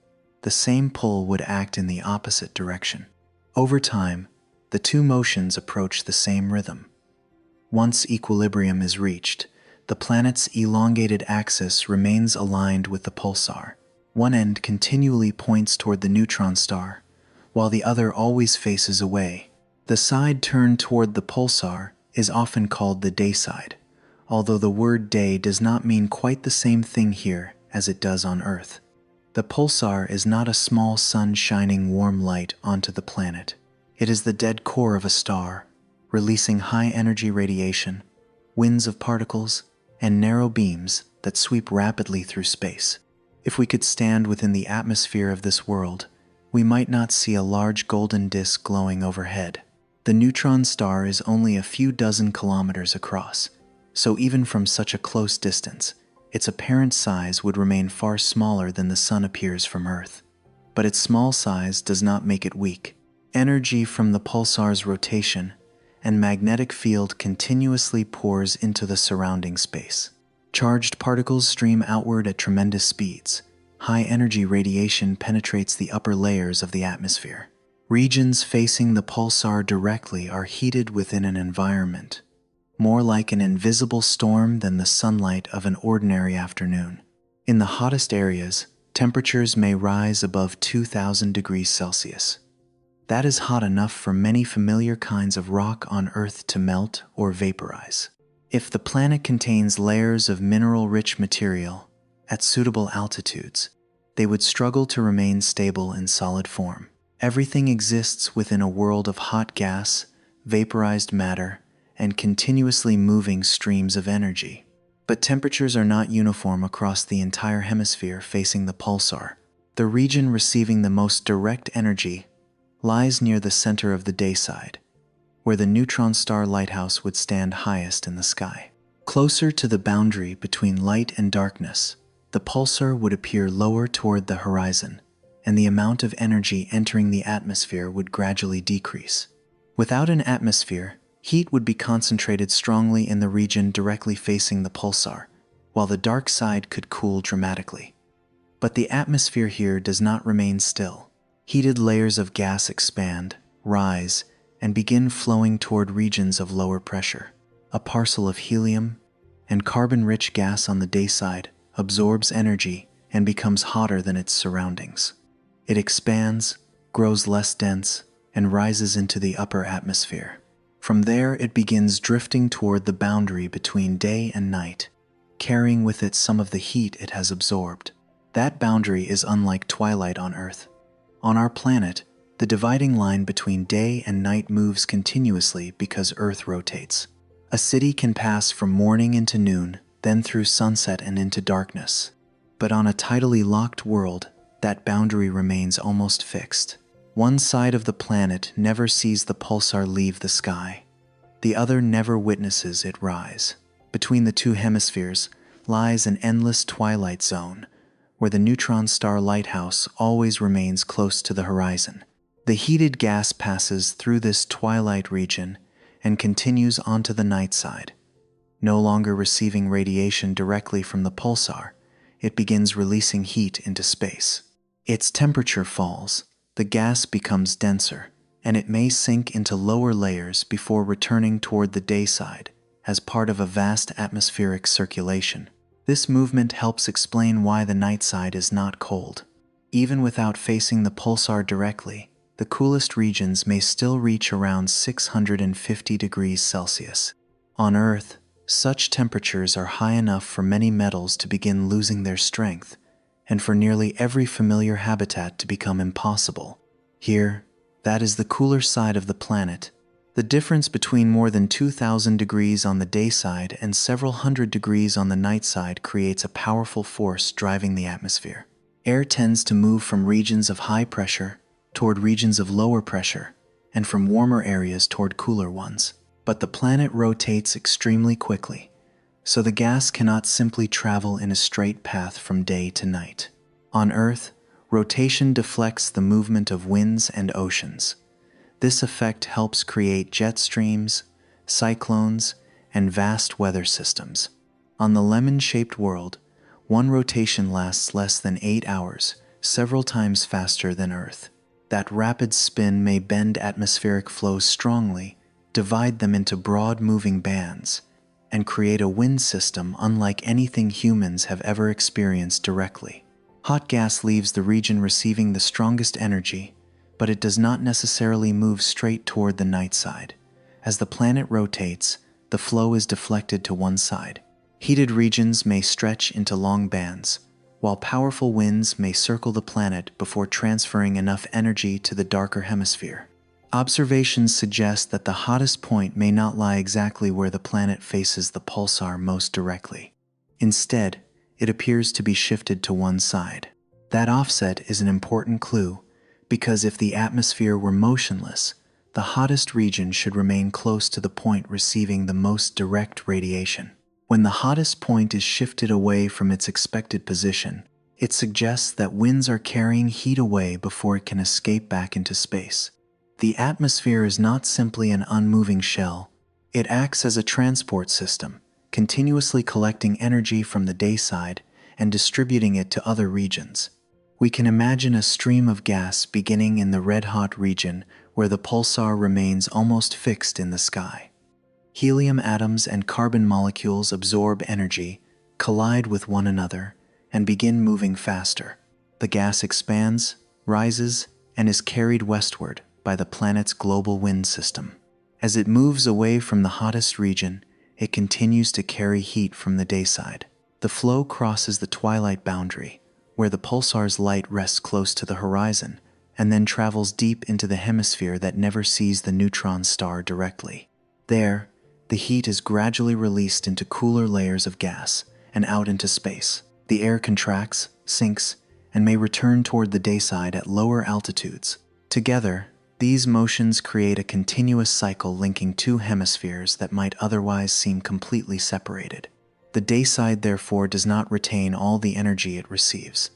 the same pull would act in the opposite direction. Over time, the two motions approach the same rhythm. Once equilibrium is reached, the planet's elongated axis remains aligned with the pulsar. One end continually points toward the neutron star, while the other always faces away. The side turned toward the pulsar is often called the day side, although the word day does not mean quite the same thing here as it does on Earth. The pulsar is not a small sun shining warm light onto the planet. It is the dead core of a star, releasing high-energy radiation, winds of particles, and narrow beams that sweep rapidly through space. If we could stand within the atmosphere of this world, we might not see a large golden disk glowing overhead. The neutron star is only a few dozen kilometers across, so even from such a close distance, its apparent size would remain far smaller than the Sun appears from Earth. But its small size does not make it weak. Energy from the pulsar's rotation and magnetic field continuously pours into the surrounding space. Charged particles stream outward at tremendous speeds. High-energy radiation penetrates the upper layers of the atmosphere. Regions facing the pulsar directly are heated within an environment, more like an invisible storm than the sunlight of an ordinary afternoon. In the hottest areas, temperatures may rise above 2,000 degrees Celsius. That is hot enough for many familiar kinds of rock on Earth to melt or vaporize. If the planet contains layers of mineral-rich material at suitable altitudes, they would struggle to remain stable in solid form. Everything exists within a world of hot gas, vaporized matter, and continuously moving streams of energy. But temperatures are not uniform across the entire hemisphere facing the pulsar. The region receiving the most direct energy lies near the center of the day side, where the neutron star lighthouse would stand highest in the sky. Closer to the boundary between light and darkness, the pulsar would appear lower toward the horizon, and the amount of energy entering the atmosphere would gradually decrease. Without an atmosphere, heat would be concentrated strongly in the region directly facing the pulsar, while the dark side could cool dramatically. But the atmosphere here does not remain still. Heated layers of gas expand, rise, and begin flowing toward regions of lower pressure. A parcel of helium and carbon-rich gas on the day side absorbs energy and becomes hotter than its surroundings. It expands, grows less dense, and rises into the upper atmosphere. From there, it begins drifting toward the boundary between day and night, carrying with it some of the heat it has absorbed. That boundary is unlike twilight on Earth. On our planet, the dividing line between day and night moves continuously because Earth rotates. A city can pass from morning into noon, then through sunset and into darkness. But on a tidally locked world, that boundary remains almost fixed. One side of the planet never sees the pulsar leave the sky. The other never witnesses it rise. Between the two hemispheres lies an endless twilight zone, where the neutron star lighthouse always remains close to the horizon. The heated gas passes through this twilight region and continues onto the night side. No longer receiving radiation directly from the pulsar, it begins releasing heat into space. Its temperature falls, the gas becomes denser, and it may sink into lower layers before returning toward the day side as part of a vast atmospheric circulation. This movement helps explain why the night side is not cold. Even without facing the pulsar directly, the coolest regions may still reach around 650 degrees Celsius. On Earth, such temperatures are high enough for many metals to begin losing their strength, and for nearly every familiar habitat to become impossible. Here, that is the cooler side of the planet. The difference between more than 2,000 degrees on the day side and several hundred degrees on the night side creates a powerful force driving the atmosphere. Air tends to move from regions of high pressure toward regions of lower pressure, and from warmer areas toward cooler ones. But the planet rotates extremely quickly, so the gas cannot simply travel in a straight path from day to night. On Earth, rotation deflects the movement of winds and oceans. This effect helps create jet streams, cyclones, and vast weather systems. On the lemon-shaped world, one rotation lasts less than 8 hours, several times faster than Earth. That rapid spin may bend atmospheric flows strongly, divide them into broad moving bands, and create a wind system unlike anything humans have ever experienced directly. Hot gas leaves the region receiving the strongest energy, but it does not necessarily move straight toward the night side. As the planet rotates, the flow is deflected to one side. Heated regions may stretch into long bands, while powerful winds may circle the planet before transferring enough energy to the darker hemisphere. Observations suggest that the hottest point may not lie exactly where the planet faces the pulsar most directly. Instead, it appears to be shifted to one side. That offset is an important clue, because if the atmosphere were motionless, the hottest region should remain close to the point receiving the most direct radiation. When the hottest point is shifted away from its expected position, it suggests that winds are carrying heat away before it can escape back into space. The atmosphere is not simply an unmoving shell. It acts as a transport system, continuously collecting energy from the day side and distributing it to other regions. We can imagine a stream of gas beginning in the red-hot region where the pulsar remains almost fixed in the sky. Helium atoms and carbon molecules absorb energy, collide with one another, and begin moving faster. The gas expands, rises, and is carried westward by the planet's global wind system. As it moves away from the hottest region, it continues to carry heat from the day side. The flow crosses the twilight boundary, where the pulsar's light rests close to the horizon, and then travels deep into the hemisphere that never sees the neutron star directly. There, the heat is gradually released into cooler layers of gas and out into space. The air contracts, sinks, and may return toward the day side at lower altitudes. Together, these motions create a continuous cycle linking two hemispheres that might otherwise seem completely separated. The day side, therefore, does not retain all the energy it receives,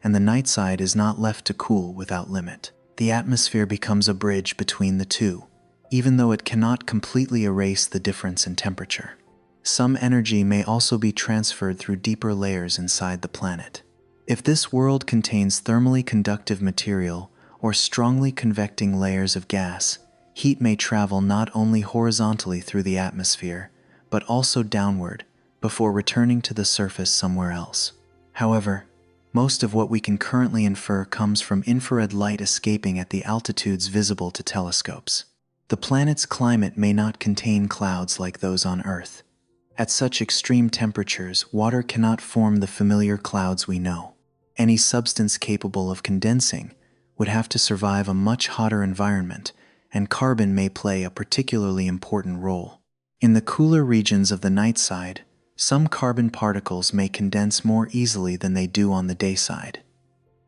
and the night side is not left to cool without limit. The atmosphere becomes a bridge between the two, even though it cannot completely erase the difference in temperature. Some energy may also be transferred through deeper layers inside the planet. If this world contains thermally conductive material or strongly convecting layers of gas, heat may travel not only horizontally through the atmosphere, but also downward before returning to the surface somewhere else. However, most of what we can currently infer comes from infrared light escaping at the altitudes visible to telescopes. The planet's climate may not contain clouds like those on Earth. At such extreme temperatures, water cannot form the familiar clouds we know. Any substance capable of condensing would have to survive a much hotter environment, and carbon may play a particularly important role. In the cooler regions of the night side, some carbon particles may condense more easily than they do on the day side.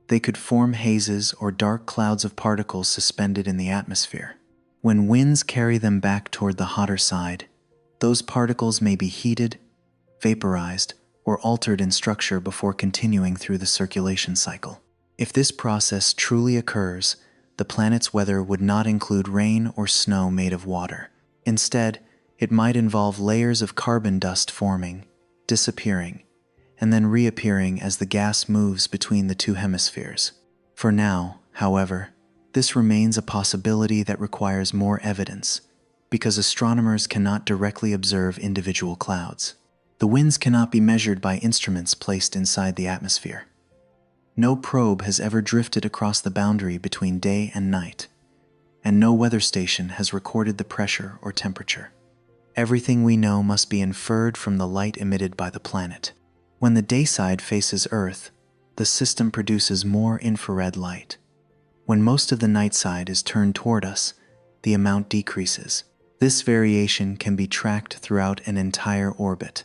They could form hazes or dark clouds of particles suspended in the atmosphere. When winds carry them back toward the hotter side, those particles may be heated, vaporized, or altered in structure before continuing through the circulation cycle. If this process truly occurs, the planet's weather would not include rain or snow made of water. Instead, it might involve layers of carbon dust forming, disappearing, and then reappearing as the gas moves between the two hemispheres. For now, however, this remains a possibility that requires more evidence, because astronomers cannot directly observe individual clouds. The winds cannot be measured by instruments placed inside the atmosphere. No probe has ever drifted across the boundary between day and night, and no weather station has recorded the pressure or temperature. Everything we know must be inferred from the light emitted by the planet. When the day side faces Earth, the system produces more infrared light. When most of the night side is turned toward us, the amount decreases. This variation can be tracked throughout an entire orbit,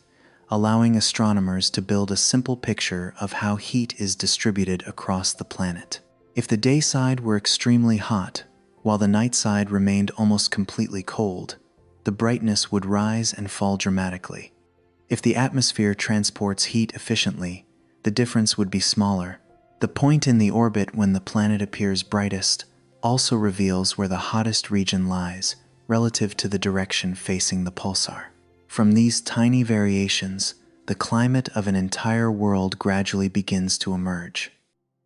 allowing astronomers to build a simple picture of how heat is distributed across the planet. If the day side were extremely hot, while the night side remained almost completely cold, the brightness would rise and fall dramatically. If the atmosphere transports heat efficiently, the difference would be smaller. The point in the orbit when the planet appears brightest also reveals where the hottest region lies relative to the direction facing the pulsar. From these tiny variations, the climate of an entire world gradually begins to emerge.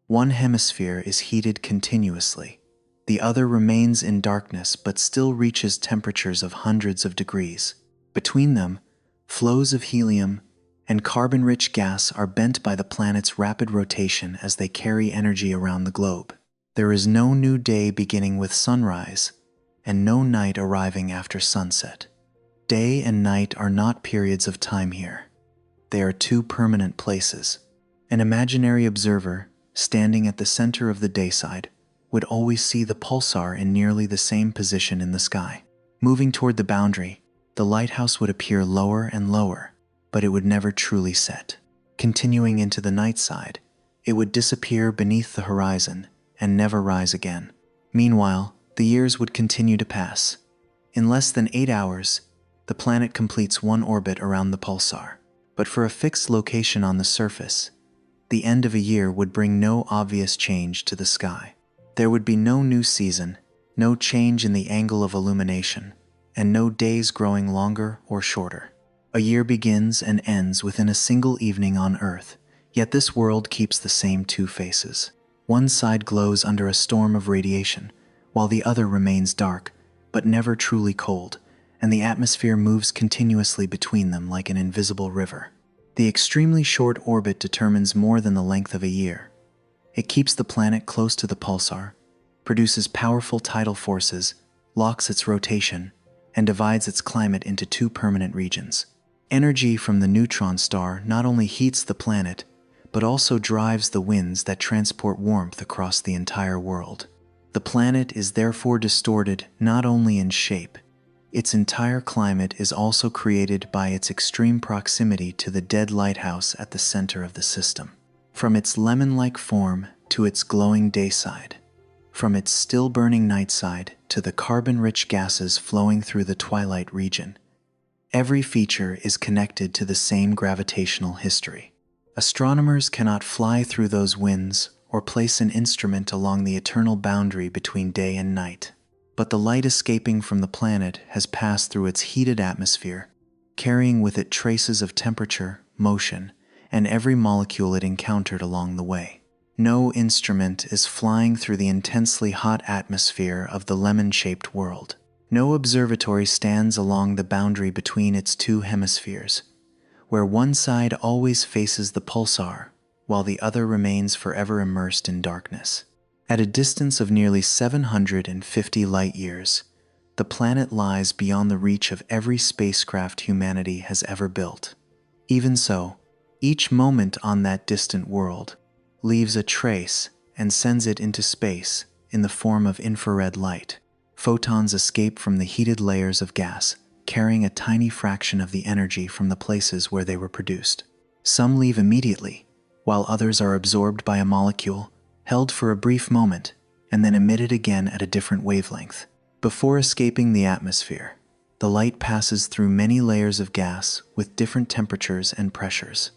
One hemisphere is heated continuously. The other remains in darkness but still reaches temperatures of hundreds of degrees. Between them, flows of helium and carbon-rich gas are bent by the planet's rapid rotation as they carry energy around the globe. There is no new day beginning with sunrise, and no night arriving after sunset. Day and night are not periods of time here. They are two permanent places. An imaginary observer, standing at the center of the dayside, would always see the pulsar in nearly the same position in the sky. Moving toward the boundary, the lighthouse would appear lower and lower, but it would never truly set. Continuing into the night side, it would disappear beneath the horizon and never rise again. Meanwhile, the years would continue to pass. In less than 8 hours, the planet completes one orbit around the pulsar. But for a fixed location on the surface, the end of a year would bring no obvious change to the sky. There would be no new season, no change in the angle of illumination, and no days growing longer or shorter. A year begins and ends within a single evening on Earth, yet this world keeps the same two faces. One side glows under a storm of radiation, while the other remains dark, but never truly cold, and the atmosphere moves continuously between them like an invisible river. The extremely short orbit determines more than the length of a year. It keeps the planet close to the pulsar, produces powerful tidal forces, locks its rotation, and divides its climate into two permanent regions. Energy from the neutron star not only heats the planet, but also drives the winds that transport warmth across the entire world. The planet is therefore distorted not only in shape, its entire climate is also created by its extreme proximity to the dead lighthouse at the center of the system. From its lemon-like form to its glowing dayside, from its still-burning nightside to the carbon-rich gases flowing through the twilight region, every feature is connected to the same gravitational history. Astronomers cannot fly through those winds or place an instrument along the eternal boundary between day and night. But the light escaping from the planet has passed through its heated atmosphere, carrying with it traces of temperature, motion, and every molecule it encountered along the way. No instrument is flying through the intensely hot atmosphere of the lemon-shaped world. No observatory stands along the boundary between its two hemispheres, where one side always faces the pulsar, while the other remains forever immersed in darkness. At a distance of nearly 750 light-years, the planet lies beyond the reach of every spacecraft humanity has ever built. Even so, each moment on that distant world leaves a trace and sends it into space in the form of infrared light. Photons escape from the heated layers of gas, carrying a tiny fraction of the energy from the places where they were produced. Some leave immediately, while others are absorbed by a molecule, held for a brief moment, and then emitted again at a different wavelength. Before escaping the atmosphere, the light passes through many layers of gas with different temperatures and pressures.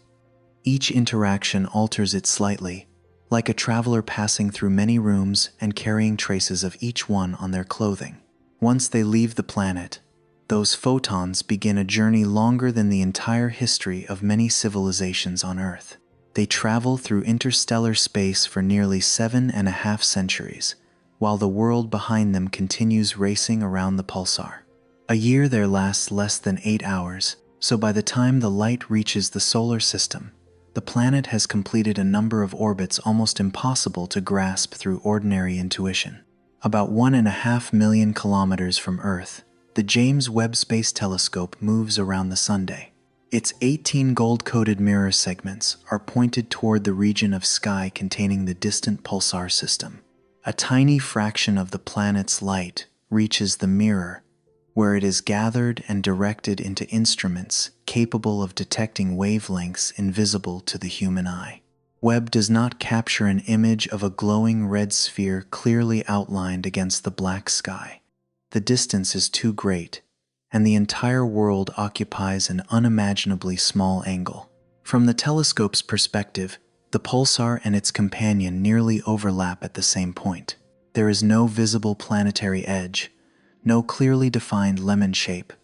Each interaction alters it slightly, like a traveler passing through many rooms and carrying traces of each one on their clothing. Once they leave the planet, those photons begin a journey longer than the entire history of many civilizations on Earth. They travel through interstellar space for nearly 7.5 centuries, while the world behind them continues racing around the pulsar. A year there lasts less than 8 hours, so by the time the light reaches the solar system, the planet has completed a number of orbits almost impossible to grasp through ordinary intuition. About 1.5 million kilometers from Earth, the James Webb Space Telescope moves around the Sunday. Its 18 gold-coated mirror segments are pointed toward the region of sky containing the distant pulsar system. A tiny fraction of the planet's light reaches the mirror, where it is gathered and directed into instruments capable of detecting wavelengths invisible to the human eye. Webb does not capture an image of a glowing red sphere clearly outlined against the black sky. The distance is too great, and the entire world occupies an unimaginably small angle. From the telescope's perspective, the pulsar and its companion nearly overlap at the same point. There is no visible planetary edge, no clearly defined lemon shape,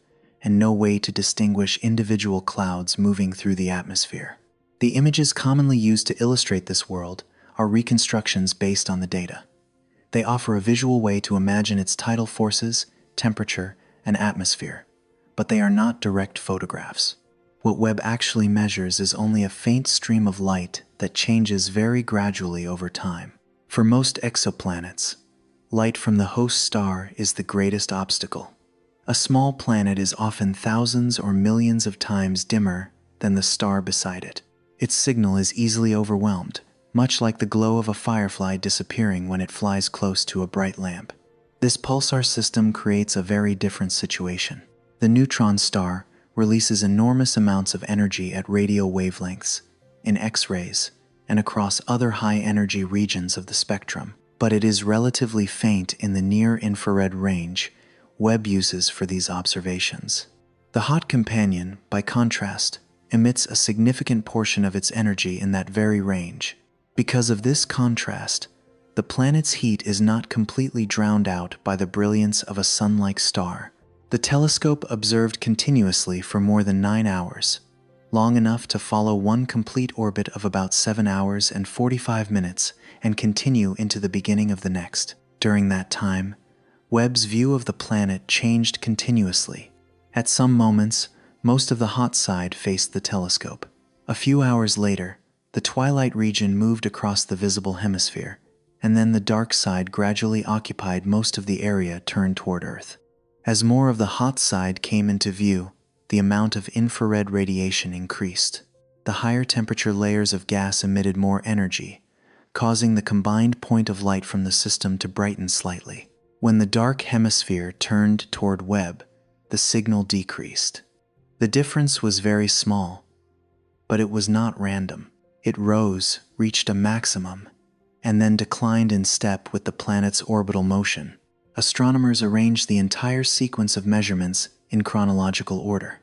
and no way to distinguish individual clouds moving through the atmosphere. The images commonly used to illustrate this world are reconstructions based on the data. They offer a visual way to imagine its tidal forces, temperature, and atmosphere, but they are not direct photographs. What Webb actually measures is only a faint stream of light that changes very gradually over time. For most exoplanets, light from the host star is the greatest obstacle. A small planet is often thousands or millions of times dimmer than the star beside it. Its signal is easily overwhelmed, much like the glow of a firefly disappearing when it flies close to a bright lamp. This pulsar system creates a very different situation. The neutron star releases enormous amounts of energy at radio wavelengths, in X-rays, and across other high-energy regions of the spectrum, but it is relatively faint in the near-infrared range Webb uses for these observations. The hot companion, by contrast, emits a significant portion of its energy in that very range. Because of this contrast, the planet's heat is not completely drowned out by the brilliance of a sun-like star. The telescope observed continuously for more than 9 hours, long enough to follow one complete orbit of about 7 hours and 45 minutes and continue into the beginning of the next. During that time, Webb's view of the planet changed continuously. At some moments, most of the hot side faced the telescope. A few hours later, the twilight region moved across the visible hemisphere, and then the dark side gradually occupied most of the area turned toward Earth. As more of the hot side came into view, the amount of infrared radiation increased. The higher temperature layers of gas emitted more energy, causing the combined point of light from the system to brighten slightly. When the dark hemisphere turned toward Webb, the signal decreased. The difference was very small, but it was not random. It rose, reached a maximum, and then declined in step with the planet's orbital motion. Astronomers arranged the entire sequence of measurements in chronological order.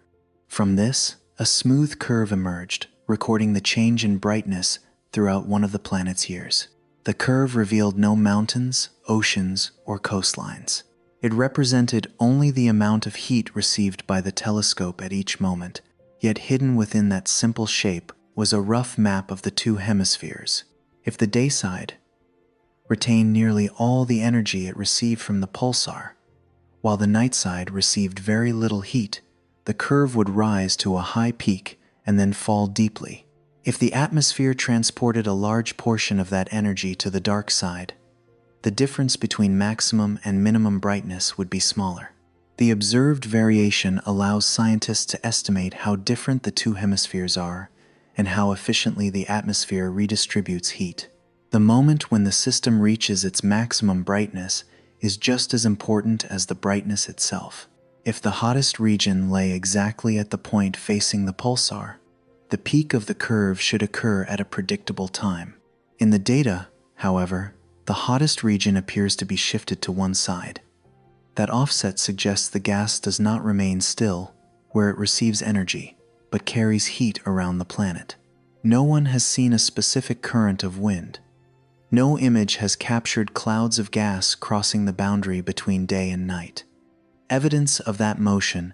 From this, a smooth curve emerged, recording the change in brightness throughout one of the planet's years. The curve revealed no mountains, oceans, or coastlines. It represented only the amount of heat received by the telescope at each moment, yet hidden within that simple shape was a rough map of the two hemispheres. If the day side retained nearly all the energy it received from the pulsar, while the night side received very little heat, the curve would rise to a high peak and then fall deeply. If the atmosphere transported a large portion of that energy to the dark side, the difference between maximum and minimum brightness would be smaller. The observed variation allows scientists to estimate how different the two hemispheres are and how efficiently the atmosphere redistributes heat. The moment when the system reaches its maximum brightness is just as important as the brightness itself. If the hottest region lay exactly at the point facing the pulsar, the peak of the curve should occur at a predictable time. In the data, However, the hottest region appears to be shifted to one side. That offset suggests the gas does not remain still where it receives energy, but carries heat around the planet. No one has seen a specific current of wind. No image has captured clouds of gas crossing the boundary between day and night. Evidence of that motion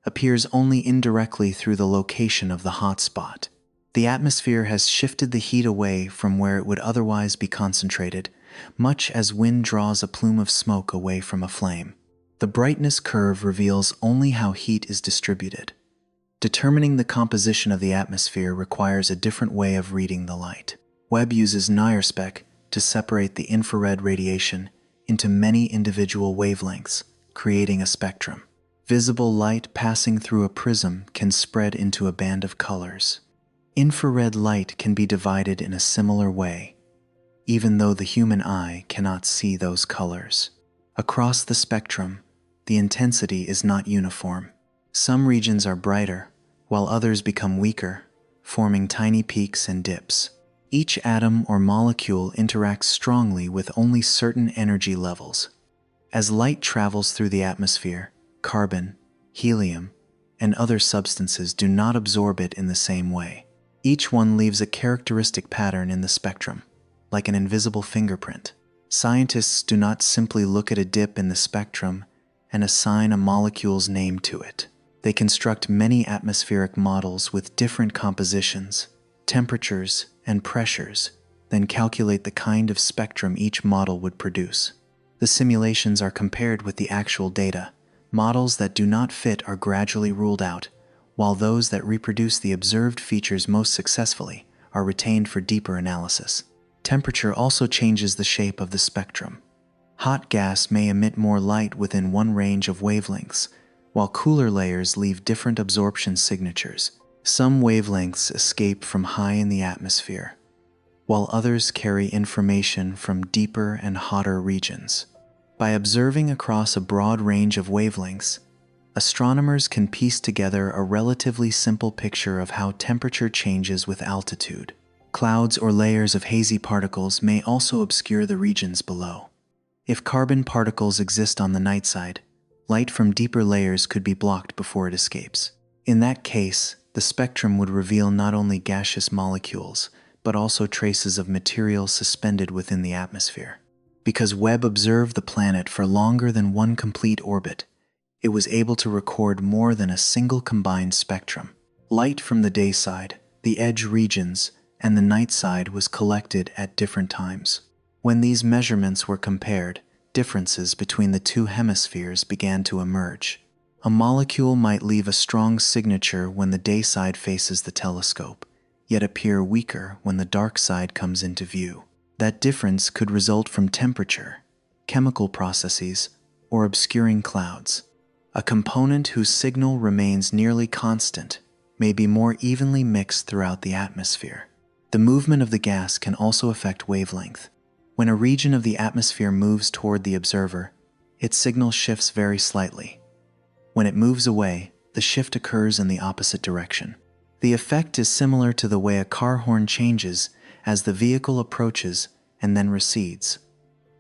appears only indirectly through the location of the hot spot. The atmosphere has shifted the heat away from where it would otherwise be concentrated, much as wind draws a plume of smoke away from a flame. The brightness curve reveals only how heat is distributed. Determining the composition of the atmosphere requires a different way of reading the light. Webb uses NIRSpec to separate the infrared radiation into many individual wavelengths, creating a spectrum. Visible light passing through a prism can spread into a band of colors. Infrared light can be divided in a similar way, even though the human eye cannot see those colors. Across the spectrum, the intensity is not uniform. Some regions are brighter, while others become weaker, forming tiny peaks and dips. Each atom or molecule interacts strongly with only certain energy levels. As light travels through the atmosphere, carbon, helium, and other substances do not absorb it in the same way. Each one leaves a characteristic pattern in the spectrum, like an invisible fingerprint. Scientists do not simply look at a dip in the spectrum and assign a molecule's name to it. They construct many atmospheric models with different compositions, temperatures, and pressures, then calculate the kind of spectrum each model would produce. The simulations are compared with the actual data. Models that do not fit are gradually ruled out, while those that reproduce the observed features most successfully are retained for deeper analysis. Temperature also changes the shape of the spectrum. Hot gas may emit more light within one range of wavelengths, while cooler layers leave different absorption signatures. Some wavelengths escape from high in the atmosphere, while others carry information from deeper and hotter regions. By observing across a broad range of wavelengths, astronomers can piece together a relatively simple picture of how temperature changes with altitude. Clouds or layers of hazy particles may also obscure the regions below. If carbon particles exist on the night side, light from deeper layers could be blocked before it escapes. In that case, the spectrum would reveal not only gaseous molecules, but also traces of material suspended within the atmosphere. Because Webb observed the planet for longer than one complete orbit, it was able to record more than a single combined spectrum. Light from the day side, the edge regions, and the night side was collected at different times. When these measurements were compared, differences between the two hemispheres began to emerge. A molecule might leave a strong signature when the day side faces the telescope, yet appear weaker when the dark side comes into view. That difference could result from temperature, chemical processes, or obscuring clouds. A component whose signal remains nearly constant may be more evenly mixed throughout the atmosphere. The movement of the gas can also affect wavelength. When a region of the atmosphere moves toward the observer, its signal shifts very slightly. When it moves away, the shift occurs in the opposite direction. The effect is similar to the way a car horn changes as the vehicle approaches and then recedes,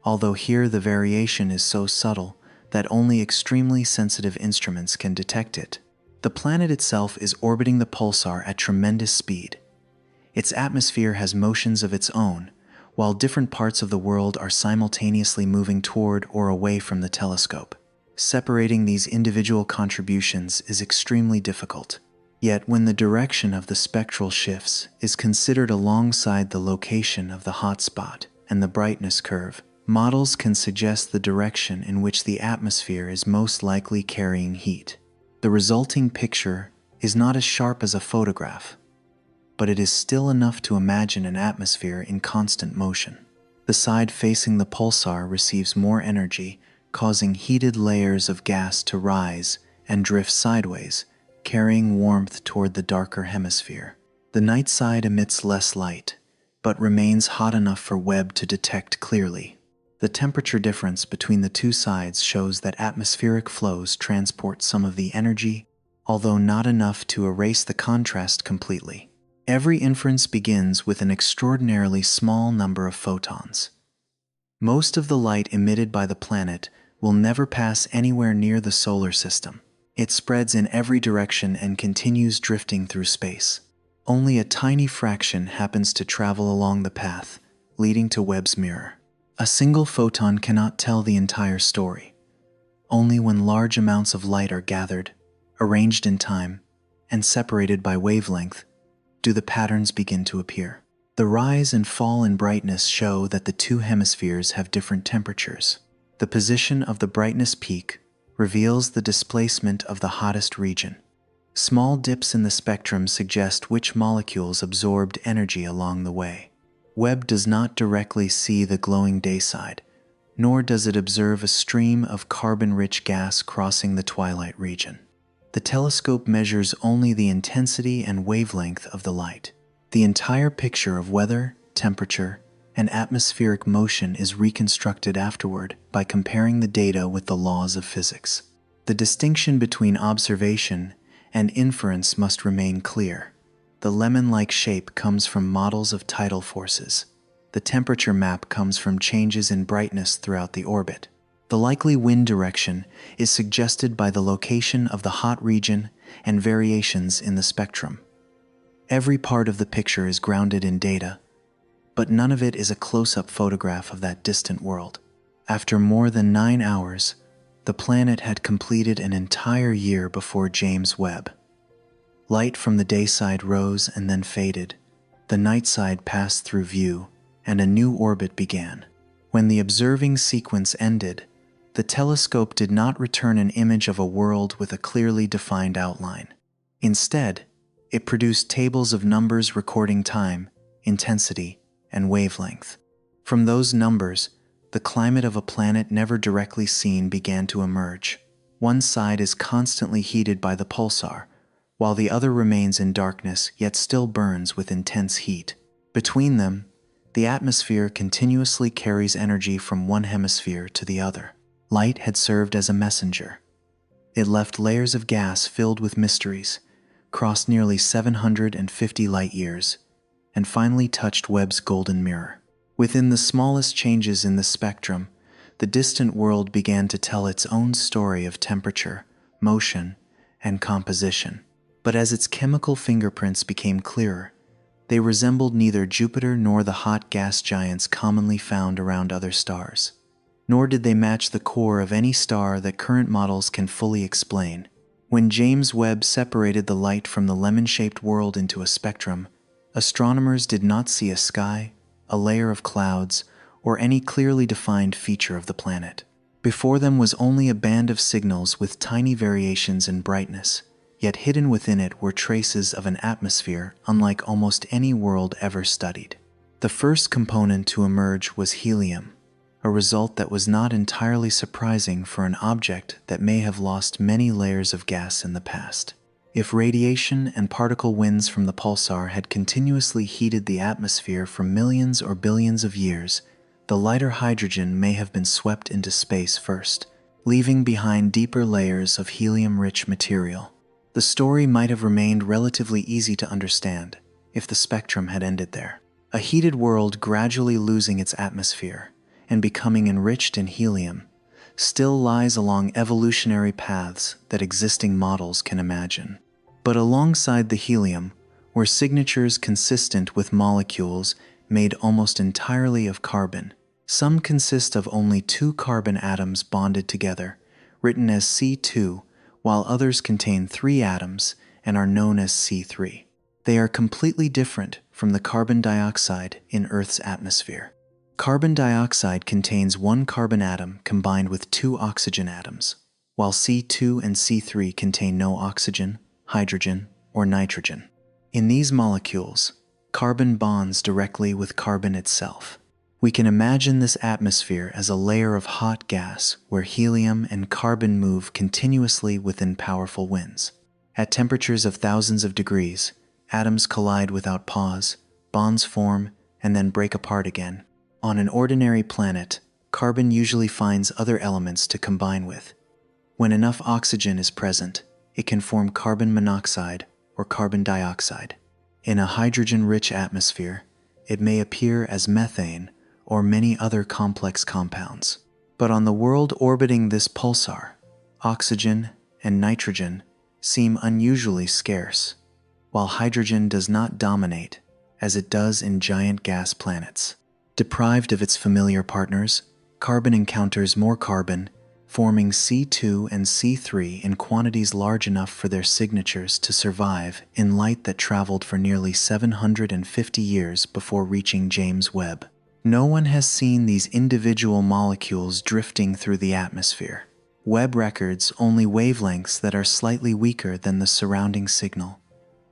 although here the variation is so subtle that only extremely sensitive instruments can detect it. The planet itself is orbiting the pulsar at tremendous speed. Its atmosphere has motions of its own, while different parts of the world are simultaneously moving toward or away from the telescope. Separating these individual contributions is extremely difficult. Yet when the direction of the spectral shifts is considered alongside the location of the hot spot and the brightness curve, models can suggest the direction in which the atmosphere is most likely carrying heat. The resulting picture is not as sharp as a photograph, but it is still enough to imagine an atmosphere in constant motion. The side facing the pulsar receives more energy, causing heated layers of gas to rise and drift sideways, carrying warmth toward the darker hemisphere. The night side emits less light, but remains hot enough for Webb to detect clearly. The temperature difference between the two sides shows that atmospheric flows transport some of the energy, although not enough to erase the contrast completely. Every inference begins with an extraordinarily small number of photons. Most of the light emitted by the planet will never pass anywhere near the solar system. It spreads in every direction and continues drifting through space. Only a tiny fraction happens to travel along the path, leading to Webb's mirror. A single photon cannot tell the entire story. Only when large amounts of light are gathered, arranged in time, and separated by wavelength, do the patterns begin to appear. The rise and fall in brightness show that the two hemispheres have different temperatures. The position of the brightness peak reveals the displacement of the hottest region. Small dips in the spectrum suggest which molecules absorbed energy along the way. Webb does not directly see the glowing day side, nor does it observe a stream of carbon-rich gas crossing the twilight region. The telescope measures only the intensity and wavelength of the light. The entire picture of weather, temperature, and atmospheric motion is reconstructed afterward by comparing the data with the laws of physics. The distinction between observation and inference must remain clear. The lemon-like shape comes from models of tidal forces. The temperature map comes from changes in brightness throughout the orbit. The likely wind direction is suggested by the location of the hot region and variations in the spectrum. Every part of the picture is grounded in data, but none of it is a close-up photograph of that distant world. After more than 9 hours, the planet had completed an entire year before James Webb. Light from the day side rose and then faded. The night side passed through view, and a new orbit began. When the observing sequence ended, the telescope did not return an image of a world with a clearly defined outline. Instead, it produced tables of numbers recording time, intensity, and wavelength. From those numbers, the climate of a planet never directly seen began to emerge. One side is constantly heated by the pulsar, while the other remains in darkness yet still burns with intense heat. Between them, the atmosphere continuously carries energy from one hemisphere to the other. Light had served as a messenger. It left layers of gas filled with mysteries, crossed nearly 750 light-years, and finally touched Webb's golden mirror. Within the smallest changes in the spectrum, the distant world began to tell its own story of temperature, motion, and composition. But as its chemical fingerprints became clearer, they resembled neither Jupiter nor the hot gas giants commonly found around other stars. Nor did they match the core of any star that current models can fully explain. When James Webb separated the light from the lemon-shaped world into a spectrum, astronomers did not see a sky, a layer of clouds, or any clearly defined feature of the planet. Before them was only a band of signals with tiny variations in brightness, yet hidden within it were traces of an atmosphere unlike almost any world ever studied. The first component to emerge was helium, a result that was not entirely surprising for an object that may have lost many layers of gas in the past. If radiation and particle winds from the pulsar had continuously heated the atmosphere for millions or billions of years, the lighter hydrogen may have been swept into space first, leaving behind deeper layers of helium-rich material. The story might have remained relatively easy to understand if the spectrum had ended there. A heated world gradually losing its atmosphere and becoming enriched in helium still lies along evolutionary paths that existing models can imagine. But alongside the helium were signatures consistent with molecules made almost entirely of carbon. Some consist of only 2 carbon atoms bonded together, written as C2, while others contain 3 atoms and are known as C3. They are completely different from the carbon dioxide in Earth's atmosphere. Carbon dioxide contains 1 carbon atom combined with 2 oxygen atoms, while C2 and C3 contain no oxygen, hydrogen, or nitrogen. In these molecules, carbon bonds directly with carbon itself. We can imagine this atmosphere as a layer of hot gas where helium and carbon move continuously within powerful winds. At temperatures of thousands of degrees, atoms collide without pause, bonds form, and then break apart again. On an ordinary planet, carbon usually finds other elements to combine with. When enough oxygen is present, it can form carbon monoxide or carbon dioxide. In a hydrogen-rich atmosphere, it may appear as methane or many other complex compounds. But on the world orbiting this pulsar, oxygen and nitrogen seem unusually scarce, while hydrogen does not dominate as it does in giant gas planets. Deprived of its familiar partners, carbon encounters more carbon, forming C2 and C3 in quantities large enough for their signatures to survive in light that traveled for nearly 750 years before reaching James Webb. No one has seen these individual molecules drifting through the atmosphere. Webb records only wavelengths that are slightly weaker than the surrounding signal,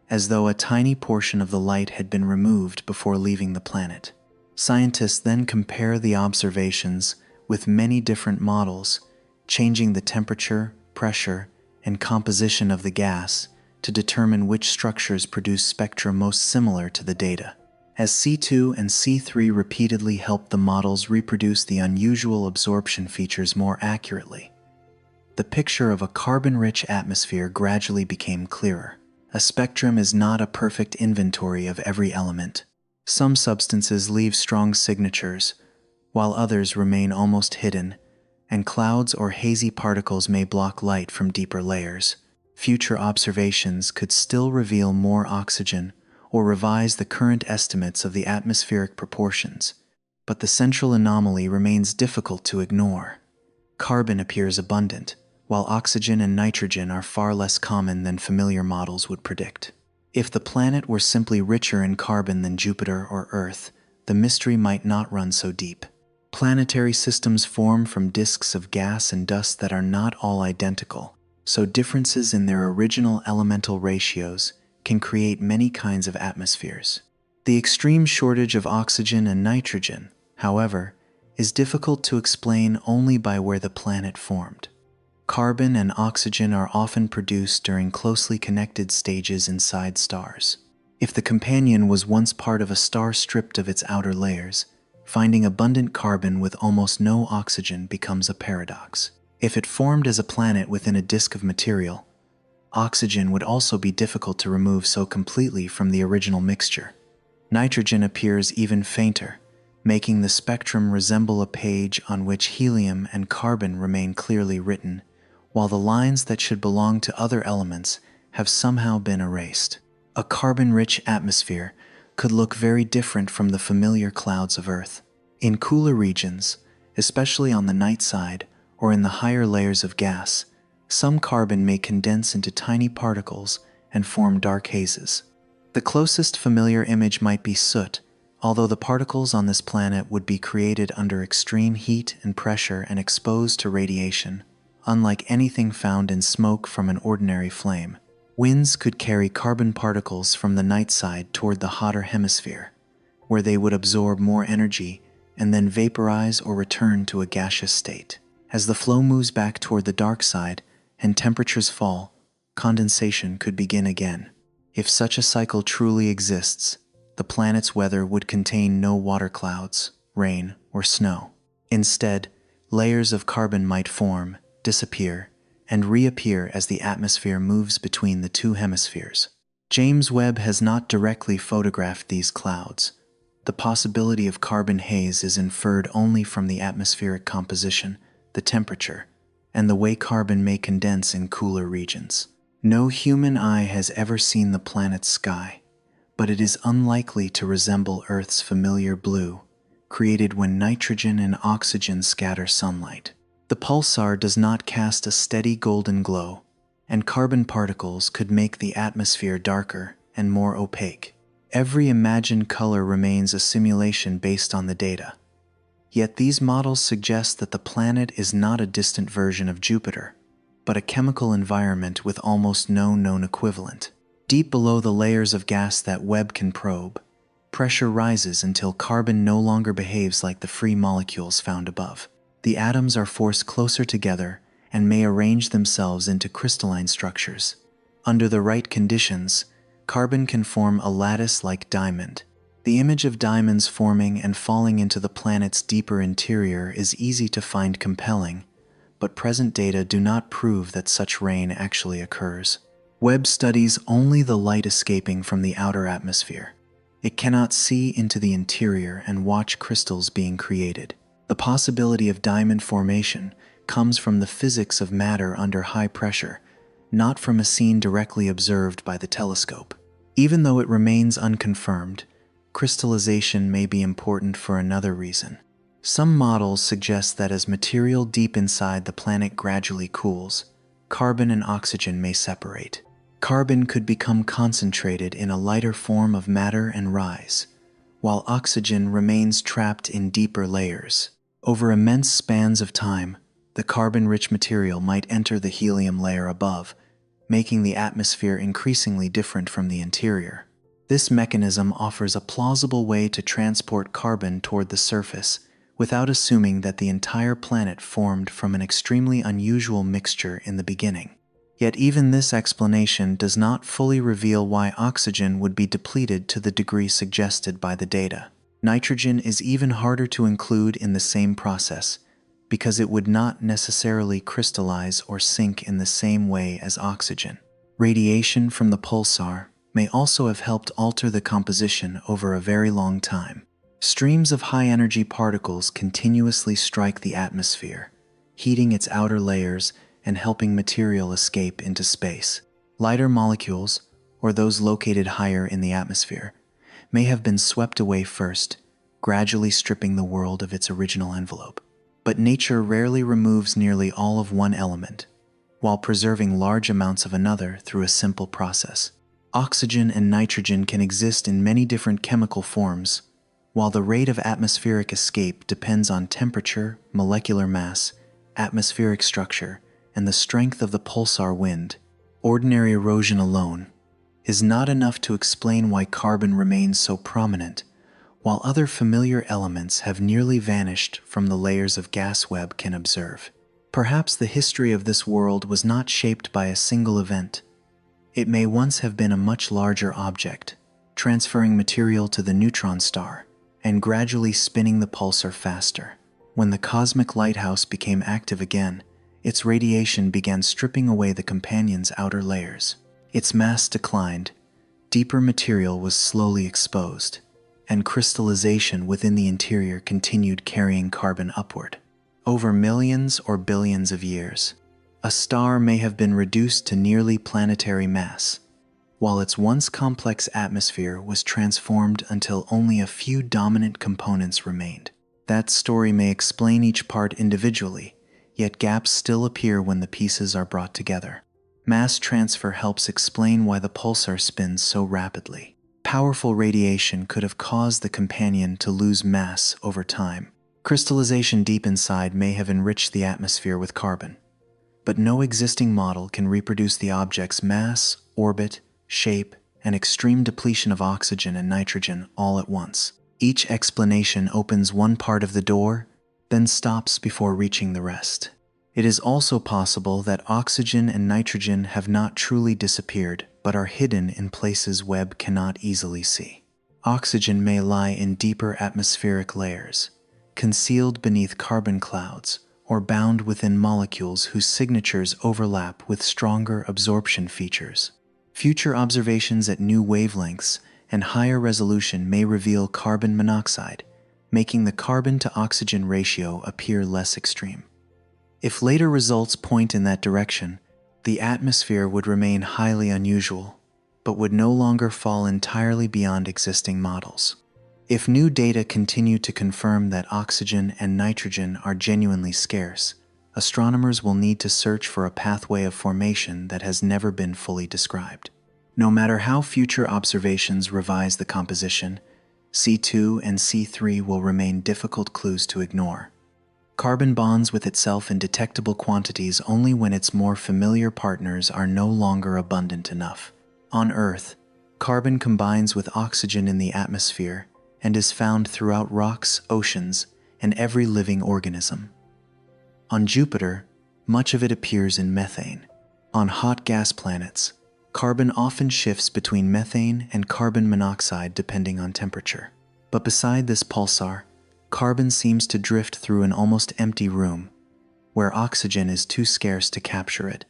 as though a tiny portion of the light had been removed before leaving the planet. Scientists then compare the observations with many different models, changing the temperature, pressure, and composition of the gas to determine which structures produce spectra most similar to the data. As C2 and C3 repeatedly helped the models reproduce the unusual absorption features more accurately, the picture of a carbon-rich atmosphere gradually became clearer. A spectrum is not a perfect inventory of every element. Some substances leave strong signatures, while others remain almost hidden, and clouds or hazy particles may block light from deeper layers. Future observations could still reveal more oxygen or revise the current estimates of the atmospheric proportions, but the central anomaly remains difficult to ignore. Carbon appears abundant, while oxygen and nitrogen are far less common than familiar models would predict. If the planet were simply richer in carbon than Jupiter or Earth, the mystery might not run so deep. Planetary systems form from disks of gas and dust that are not all identical, so differences in their original elemental ratios can create many kinds of atmospheres. The extreme shortage of oxygen and nitrogen, however, is difficult to explain only by where the planet formed. Carbon and oxygen are often produced during closely connected stages inside stars. If the companion was once part of a star stripped of its outer layers, finding abundant carbon with almost no oxygen becomes a paradox. If it formed as a planet within a disk of material, oxygen would also be difficult to remove so completely from the original mixture. Nitrogen appears even fainter, making the spectrum resemble a page on which helium and carbon remain clearly written, while the lines that should belong to other elements have somehow been erased. A carbon-rich atmosphere could look very different from the familiar clouds of Earth. In cooler regions, especially on the night side or in the higher layers of gas, some carbon may condense into tiny particles and form dark hazes. The closest familiar image might be soot, although the particles on this planet would be created under extreme heat and pressure and exposed to radiation, unlike anything found in smoke from an ordinary flame. Winds could carry carbon particles from the night side toward the hotter hemisphere, where they would absorb more energy and then vaporize or return to a gaseous state. As the flow moves back toward the dark side and temperatures fall, condensation could begin again. If such a cycle truly exists, the planet's weather would contain no water clouds, rain, or snow. Instead, layers of carbon might form, disappear, and reappear as the atmosphere moves between the two hemispheres. James Webb has not directly photographed these clouds. The possibility of carbon haze is inferred only from the atmospheric composition, the temperature, and the way carbon may condense in cooler regions. No human eye has ever seen the planet's sky, but it is unlikely to resemble Earth's familiar blue, created when nitrogen and oxygen scatter sunlight. The pulsar does not cast a steady golden glow, and carbon particles could make the atmosphere darker and more opaque. Every imagined color remains a simulation based on the data. Yet these models suggest that the planet is not a distant version of Jupiter, but a chemical environment with almost no known equivalent. Deep below the layers of gas that Webb can probe, pressure rises until carbon no longer behaves like the free molecules found above. The atoms are forced closer together and may arrange themselves into crystalline structures. Under the right conditions, carbon can form a lattice-like diamond. The image of diamonds forming and falling into the planet's deeper interior is easy to find compelling, but present data do not prove that such rain actually occurs. Webb studies only the light escaping from the outer atmosphere. It cannot see into the interior and watch crystals being created. The possibility of diamond formation comes from the physics of matter under high pressure, not from a scene directly observed by the telescope. Even though it remains unconfirmed, crystallization may be important for another reason. Some models suggest that as material deep inside the planet gradually cools, carbon and oxygen may separate. Carbon could become concentrated in a lighter form of matter and rise, while oxygen remains trapped in deeper layers. Over immense spans of time, the carbon-rich material might enter the helium layer above, making the atmosphere increasingly different from the interior. This mechanism offers a plausible way to transport carbon toward the surface without assuming that the entire planet formed from an extremely unusual mixture in the beginning. Yet even this explanation does not fully reveal why oxygen would be depleted to the degree suggested by the data. Nitrogen is even harder to include in the same process, because it would not necessarily crystallize or sink in the same way as oxygen. Radiation from the pulsar may also have helped alter the composition over a very long time. Streams of high-energy particles continuously strike the atmosphere, heating its outer layers and helping material escape into space. Lighter molecules, or those located higher in the atmosphere, may have been swept away first, gradually stripping the world of its original envelope. But nature rarely removes nearly all of one element, while preserving large amounts of another through a simple process. Oxygen and nitrogen can exist in many different chemical forms, while the rate of atmospheric escape depends on temperature, molecular mass, atmospheric structure, and the strength of the pulsar wind. Ordinary erosion alone is not enough to explain why carbon remains so prominent, while other familiar elements have nearly vanished from the layers of gas web can observe. Perhaps the history of this world was not shaped by a single event. It may once have been a much larger object, transferring material to the neutron star and gradually spinning the pulsar faster. When the cosmic lighthouse became active again, its radiation began stripping away the companion's outer layers. Its mass declined, deeper material was slowly exposed, and crystallization within the interior continued carrying carbon upward. Over millions or billions of years, a star may have been reduced to nearly planetary mass, while its once complex atmosphere was transformed until only a few dominant components remained. That story may explain each part individually, yet gaps still appear when the pieces are brought together. Mass transfer helps explain why the pulsar spins so rapidly. Powerful radiation could have caused the companion to lose mass over time. Crystallization deep inside may have enriched the atmosphere with carbon, but no existing model can reproduce the object's mass, orbit, shape, and extreme depletion of oxygen and nitrogen all at once. Each explanation opens one part of the door, then stops before reaching the rest. It is also possible that oxygen and nitrogen have not truly disappeared, but are hidden in places Webb cannot easily see. Oxygen may lie in deeper atmospheric layers, concealed beneath carbon clouds, or bound within molecules whose signatures overlap with stronger absorption features. Future observations at new wavelengths and higher resolution may reveal carbon monoxide, making the carbon-to-oxygen ratio appear less extreme. If later results point in that direction, the atmosphere would remain highly unusual, but would no longer fall entirely beyond existing models. If new data continue to confirm that oxygen and nitrogen are genuinely scarce, astronomers will need to search for a pathway of formation that has never been fully described. No matter how future observations revise the composition, C2 and C3 will remain difficult clues to ignore. Carbon bonds with itself in detectable quantities only when its more familiar partners are no longer abundant enough. On Earth, carbon combines with oxygen in the atmosphere and is found throughout rocks, oceans, and every living organism. On Jupiter, much of it appears in methane. On hot gas planets, carbon often shifts between methane and carbon monoxide depending on temperature. But beside this pulsar, carbon seems to drift through an almost empty room, where oxygen is too scarce to capture it.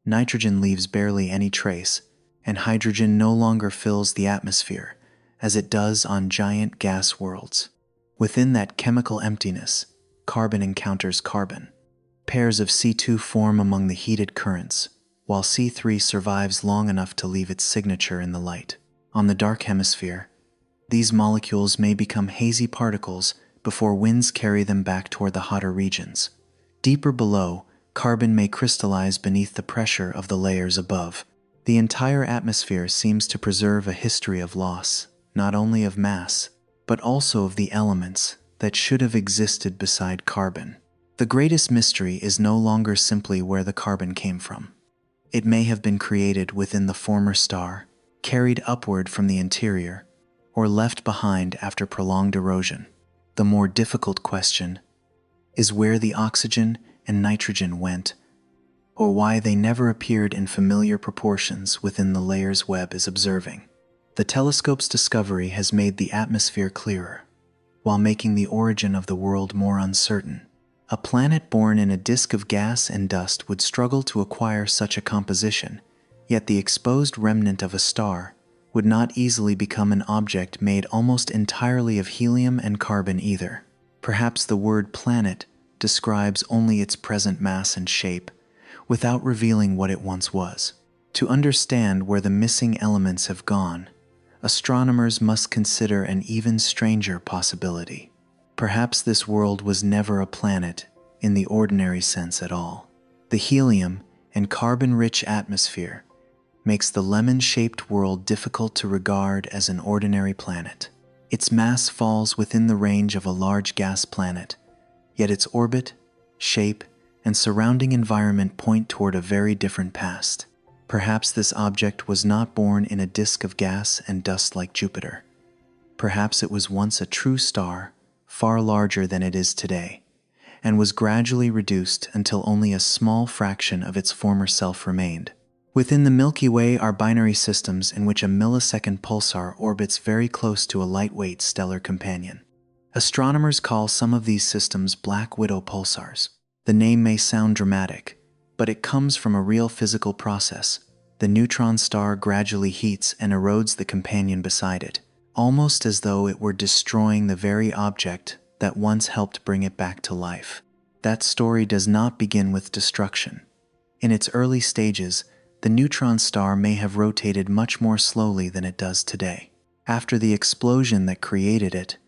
Nitrogen leaves barely any trace, and hydrogen no longer fills the atmosphere, as it does on giant gas worlds. Within that chemical emptiness, carbon encounters carbon. Pairs of C2 form among the heated currents, while C3 survives long enough to leave its signature in the light. On the dark hemisphere, these molecules may become hazy particles before winds carry them back toward the hotter regions. Deeper below, carbon may crystallize beneath the pressure of the layers above. The entire atmosphere seems to preserve a history of loss, not only of mass, but also of the elements that should have existed beside carbon. The greatest mystery is no longer simply where the carbon came from. It may have been created within the former star, carried upward from the interior, or left behind after prolonged erosion. The more difficult question is where the oxygen and nitrogen went, or why they never appeared in familiar proportions within the layers Webb is observing. The telescope's discovery has made the atmosphere clearer, while making the origin of the world more uncertain. A planet born in a disk of gas and dust would struggle to acquire such a composition, yet the exposed remnant of a star would not easily become an object made almost entirely of helium and carbon either. Perhaps the word planet describes only its present mass and shape, without revealing what it once was. To understand where the missing elements have gone, astronomers must consider an even stranger possibility. Perhaps this world was never a planet in the ordinary sense at all. The helium and carbon-rich atmosphere makes the lemon-shaped world difficult to regard as an ordinary planet. Its mass falls within the range of a large gas planet, yet its orbit, shape, and surrounding environment point toward a very different past. Perhaps this object was not born in a disk of gas and dust like Jupiter. Perhaps it was once a true star, far larger than it is today, and was gradually reduced until only a small fraction of its former self remained. Within the Milky Way are binary systems in which a millisecond pulsar orbits very close to a lightweight stellar companion. Astronomers call some of these systems black widow pulsars. The name may sound dramatic, but it comes from a real physical process. The neutron star gradually heats and erodes the companion beside it, almost as though it were destroying the very object that once helped bring it back to life. That story does not begin with destruction. In its early stages, the neutron star may have rotated much more slowly than it does today. After the explosion that created it,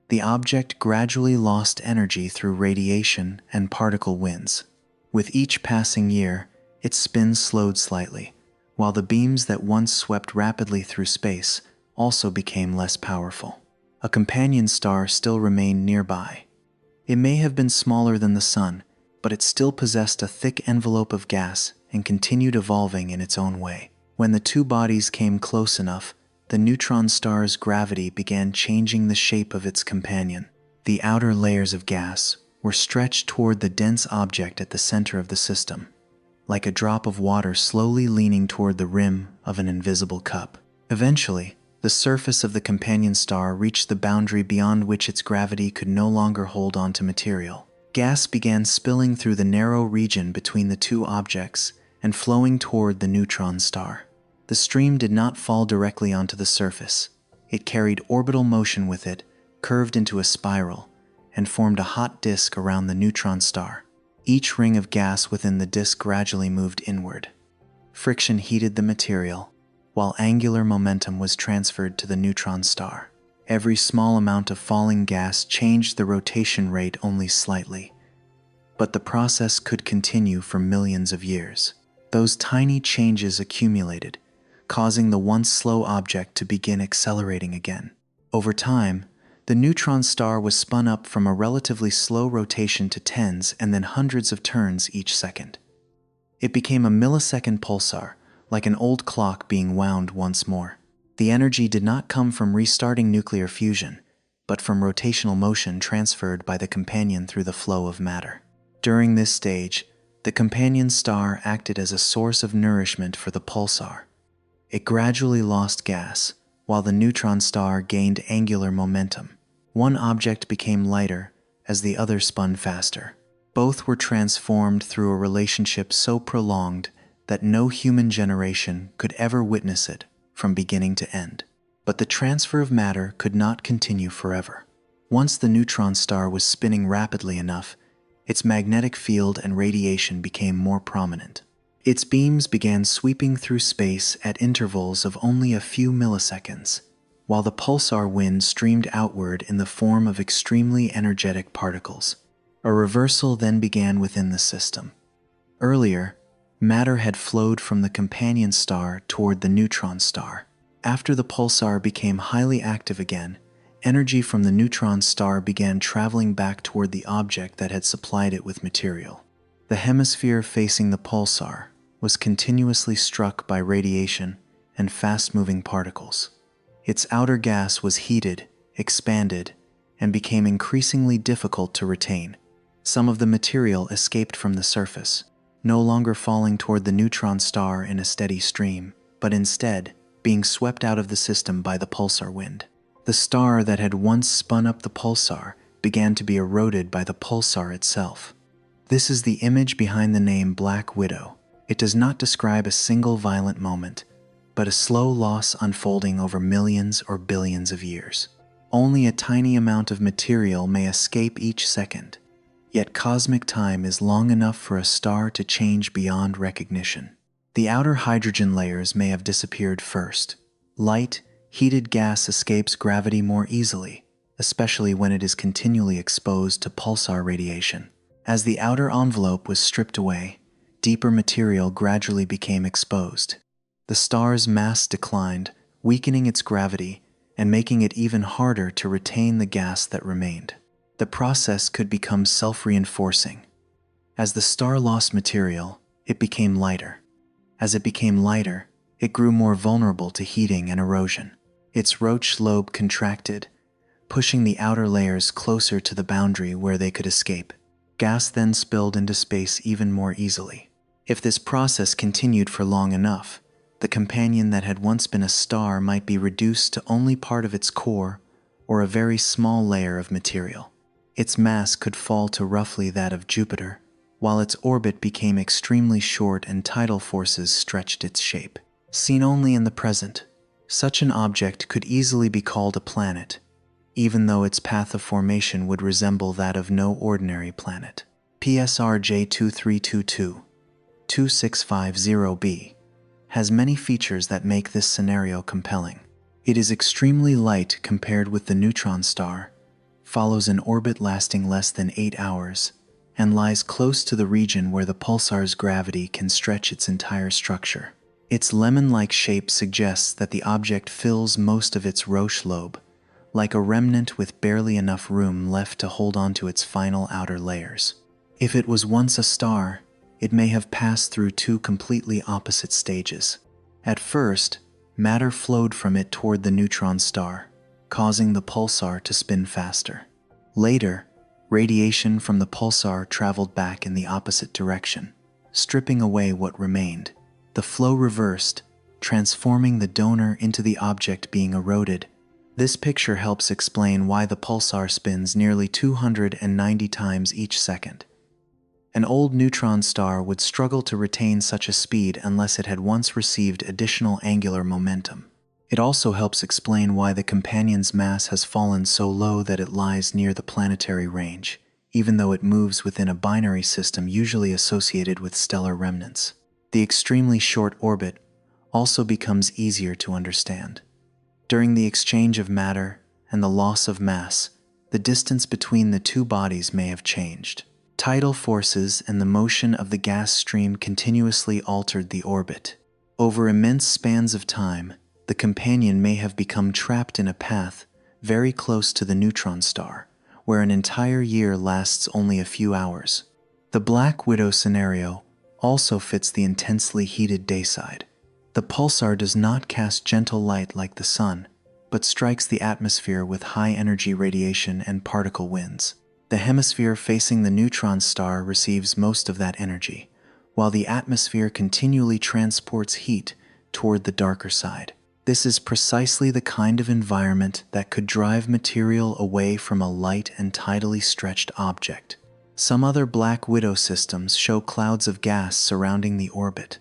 the object gradually lost energy through radiation and particle winds. With each passing year, its spin slowed slightly, while the beams that once swept rapidly through space also became less powerful. A companion star still remained nearby. It may have been smaller than the Sun, but it still possessed a thick envelope of gas and continued evolving in its own way. When the two bodies came close enough, the neutron star's gravity began changing the shape of its companion. The outer layers of gas were stretched toward the dense object at the center of the system, like a drop of water slowly leaning toward the rim of an invisible cup. Eventually, the surface of the companion star reached the boundary beyond which its gravity could no longer hold onto material. Gas began spilling through the narrow region between the two objects and flowing toward the neutron star. The stream did not fall directly onto the surface. It carried orbital motion with it, curved into a spiral, and formed a hot disk around the neutron star. Each ring of gas within the disk gradually moved inward. Friction heated the material, while angular momentum was transferred to the neutron star. Every small amount of falling gas changed the rotation rate only slightly, but the process could continue for millions of years. Those tiny changes accumulated, causing the once slow object to begin accelerating again. Over time, the neutron star was spun up from a relatively slow rotation to tens and then hundreds of turns each second. It became a millisecond pulsar, like an old clock being wound once more. The energy did not come from restarting nuclear fusion, but from rotational motion transferred by the companion through the flow of matter. During this stage, the companion star acted as a source of nourishment for the pulsar. It gradually lost gas, while the neutron star gained angular momentum. One object became lighter as the other spun faster. Both were transformed through a relationship so prolonged that no human generation could ever witness it from beginning to end. But the transfer of matter could not continue forever. Once the neutron star was spinning rapidly enough, its magnetic field and radiation became more prominent. Its beams began sweeping through space at intervals of only a few milliseconds, while the pulsar wind streamed outward in the form of extremely energetic particles. A reversal then began within the system. Earlier, matter had flowed from the companion star toward the neutron star. After the pulsar became highly active again, energy from the neutron star began traveling back toward the object that had supplied it with material. The hemisphere facing the pulsar was continuously struck by radiation and fast-moving particles. Its outer gas was heated, expanded, and became increasingly difficult to retain. Some of the material escaped from the surface, no longer falling toward the neutron star in a steady stream, but instead being swept out of the system by the pulsar wind. The star that had once spun up the pulsar began to be eroded by the pulsar itself. This is the image behind the name Black Widow. It does not describe a single violent moment, but a slow loss unfolding over millions or billions of years. Only a tiny amount of material may escape each second, yet cosmic time is long enough for a star to change beyond recognition. The outer hydrogen layers may have disappeared first. Light, heated gas escapes gravity more easily, especially when it is continually exposed to pulsar radiation. As the outer envelope was stripped away, deeper material gradually became exposed. The star's mass declined, weakening its gravity and making it even harder to retain the gas that remained. The process could become self-reinforcing. As the star lost material, it became lighter. As it became lighter, it grew more vulnerable to heating and erosion. Its Roche lobe contracted, pushing the outer layers closer to the boundary where they could escape. Gas then spilled into space even more easily. If this process continued for long enough, the companion that had once been a star might be reduced to only part of its core or a very small layer of material. Its mass could fall to roughly that of Jupiter, while its orbit became extremely short and tidal forces stretched its shape. Seen only in the present, such an object could easily be called a planet, even though its path of formation would resemble that of no ordinary planet. PSR J2322-2650b has many features that make this scenario compelling. It is extremely light compared with the neutron star, follows an orbit lasting less than 8 hours, and lies close to the region where the pulsar's gravity can stretch its entire structure. Its lemon-like shape suggests that the object fills most of its Roche lobe, like a remnant with barely enough room left to hold onto its final outer layers. If it was once a star, it may have passed through two completely opposite stages. At first, matter flowed from it toward the neutron star, causing the pulsar to spin faster. Later, radiation from the pulsar traveled back in the opposite direction, stripping away what remained. The flow reversed, transforming the donor into the object being eroded. This picture helps explain why the pulsar spins nearly 290 times each second. An old neutron star would struggle to retain such a speed unless it had once received additional angular momentum. It also helps explain why the companion's mass has fallen so low that it lies near the planetary range, even though it moves within a binary system usually associated with stellar remnants. The extremely short orbit also becomes easier to understand. During the exchange of matter and the loss of mass, the distance between the two bodies may have changed. Tidal forces and the motion of the gas stream continuously altered the orbit. Over immense spans of time, the companion may have become trapped in a path very close to the neutron star, where an entire year lasts only a few hours. The Black Widow scenario also fits the intensely heated day side. The pulsar does not cast gentle light like the sun, but strikes the atmosphere with high-energy radiation and particle winds. The hemisphere facing the neutron star receives most of that energy, while the atmosphere continually transports heat toward the darker side. This is precisely the kind of environment that could drive material away from a light and tidally stretched object. Some other Black Widow systems show clouds of gas surrounding the orbit,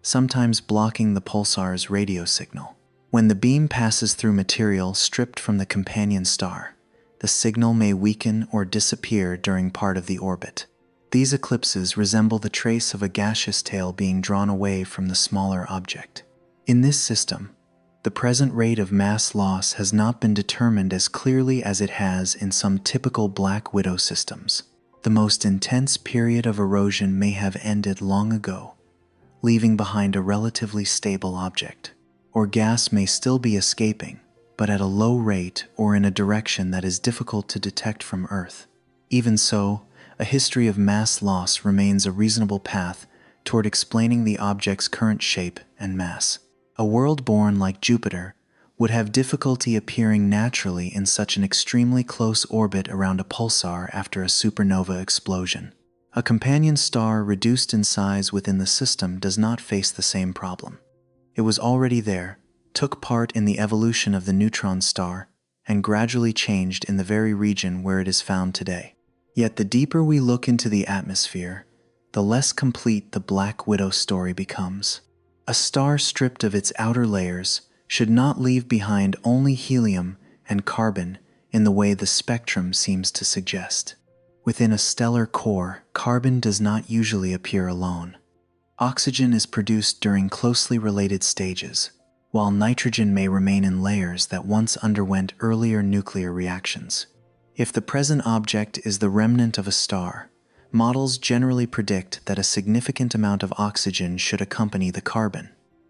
sometimes blocking the pulsar's radio signal. When the beam passes through material stripped from the companion star, the signal may weaken or disappear during part of the orbit. These eclipses resemble the trace of a gaseous tail being drawn away from the smaller object. In this system, the present rate of mass loss has not been determined as clearly as it has in some typical black widow systems. The most intense period of erosion may have ended long ago, leaving behind a relatively stable object. Or gas may still be escaping, but at a low rate or in a direction that is difficult to detect from Earth. Even so, a history of mass loss remains a reasonable path toward explaining the object's current shape and mass. A world born like Jupiter would have difficulty appearing naturally in such an extremely close orbit around a pulsar after a supernova explosion. A companion star reduced in size within the system does not face the same problem. It was already there, took part in the evolution of the neutron star, and gradually changed in the very region where it is found today. Yet the deeper we look into the atmosphere, the less complete the Black Widow story becomes. A star stripped of its outer layers should not leave behind only helium and carbon in the way the spectrum seems to suggest. Within a stellar core, carbon does not usually appear alone. Oxygen is produced during closely related stages, while nitrogen may remain in layers that once underwent earlier nuclear reactions. If the present object is the remnant of a star, models generally predict that a significant amount of oxygen should accompany the carbon.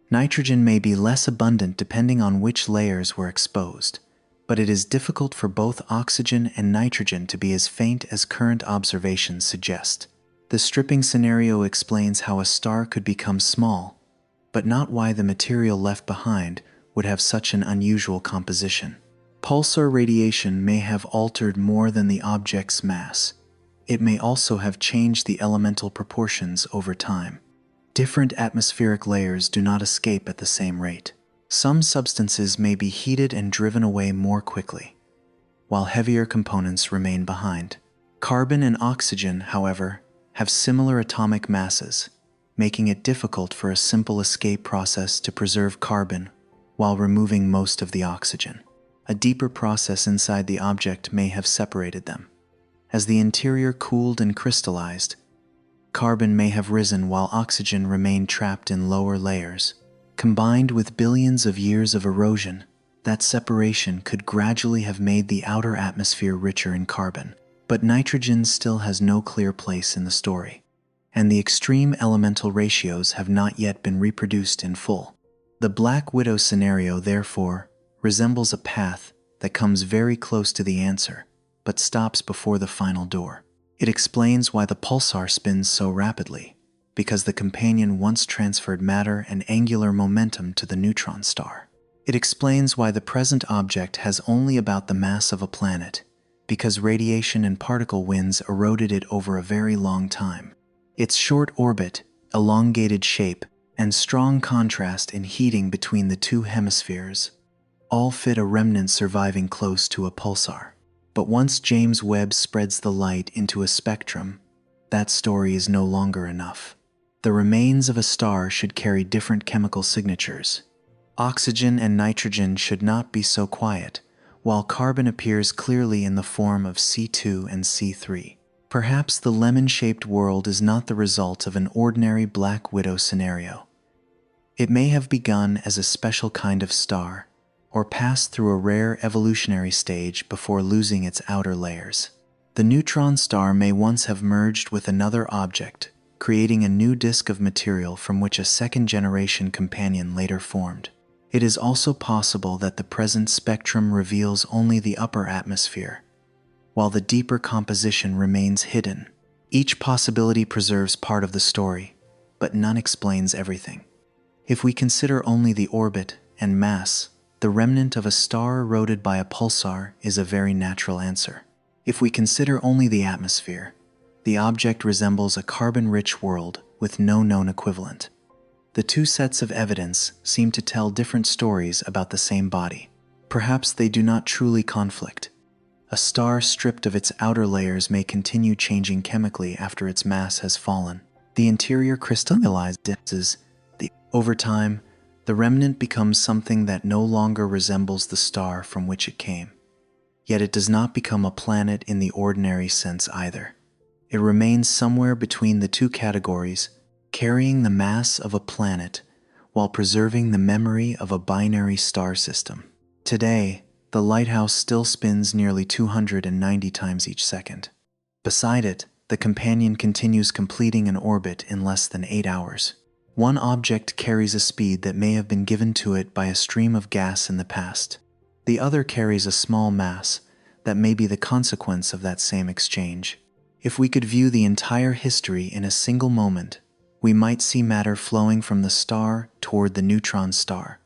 Nitrogen may be less abundant depending on which layers were exposed, but it is difficult for both oxygen and nitrogen to be as faint as current observations suggest. The stripping scenario explains how a star could become small, but not why the material left behind would have such an unusual composition. Pulsar radiation may have altered more than the object's mass. It may also have changed the elemental proportions over time. Different atmospheric layers do not escape at the same rate. Some substances may be heated and driven away more quickly, while heavier components remain behind. Carbon and oxygen, however, have similar atomic masses, making it difficult for a simple escape process to preserve carbon while removing most of the oxygen. A deeper process inside the object may have separated them. As the interior cooled and crystallized, carbon may have risen while oxygen remained trapped in lower layers. Combined with billions of years of erosion, that separation could gradually have made the outer atmosphere richer in carbon. But nitrogen still has no clear place in the story, and the extreme elemental ratios have not yet been reproduced in full. The Black Widow scenario, therefore, resembles a path that comes very close to the answer, but stops before the final door. It explains why the pulsar spins so rapidly, because the companion once transferred matter and angular momentum to the neutron star. It explains why the present object has only about the mass of a planet, because radiation and particle winds eroded it over a very long time. Its short orbit, elongated shape, and strong contrast in heating between the two hemispheres all fit a remnant surviving close to a pulsar. But once James Webb spreads the light into a spectrum, that story is no longer enough. The remains of a star should carry different chemical signatures. Oxygen and nitrogen should not be so quiet, while carbon appears clearly in the form of C2 and C3. Perhaps the lemon-shaped world is not the result of an ordinary Black Widow scenario. It may have begun as a special kind of star, or passed through a rare evolutionary stage before losing its outer layers. The neutron star may once have merged with another object, creating a new disk of material from which a second-generation companion later formed. It is also possible that the present spectrum reveals only the upper atmosphere, while the deeper composition remains hidden. Each possibility preserves part of the story, but none explains everything. If we consider only the orbit and mass, the remnant of a star eroded by a pulsar is a very natural answer. If we consider only the atmosphere, the object resembles a carbon-rich world with no known equivalent. The two sets of evidence seem to tell different stories about the same body. Perhaps they do not truly conflict. A star stripped of its outer layers may continue changing chemically after its mass has fallen. The interior crystallizes. Over time, The remnant becomes something that no longer resembles the star from which it came. Yet it does not become a planet in the ordinary sense either. It remains somewhere between the two categories, carrying the mass of a planet while preserving the memory of a binary star system. Today, the lighthouse still spins nearly 290 times each second. Beside it, the companion continues completing an orbit in less than 8 hours. One object carries a speed that may have been given to it by a stream of gas in the past. The other carries a small mass that may be the consequence of that same exchange. If we could view the entire history in a single moment, we might see matter flowing from the star toward the neutron star,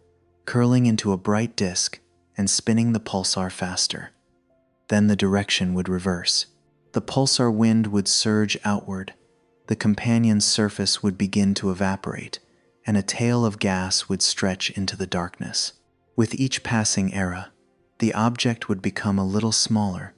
curling into a bright disk and spinning the pulsar faster. Then the direction would reverse. The pulsar wind would surge outward, the companion's surface would begin to evaporate, and a tail of gas would stretch into the darkness. With each passing era, the object would become a little smaller,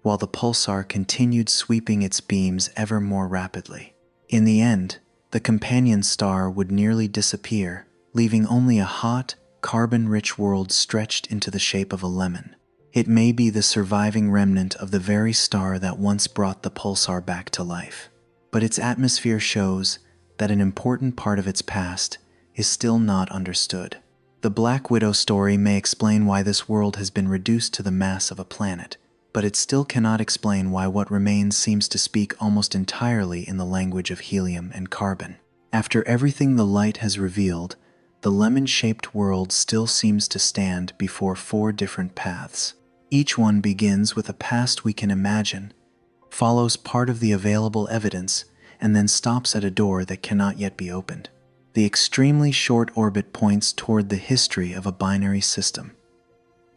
while the pulsar continued sweeping its beams ever more rapidly. In the end, the companion star would nearly disappear, leaving only a hot, carbon-rich world stretched into the shape of a lemon. It may be the surviving remnant of the very star that once brought the pulsar back to life. But its atmosphere shows that an important part of its past is still not understood. The Black Widow story may explain why this world has been reduced to the mass of a planet, but it still cannot explain why what remains seems to speak almost entirely in the language of helium and carbon. After everything the light has revealed, the lemon-shaped world still seems to stand before 4 different paths. Each one begins with a past we can imagine, follows part of the available evidence, and then stops at a door that cannot yet be opened. The extremely short orbit points toward the history of a binary system.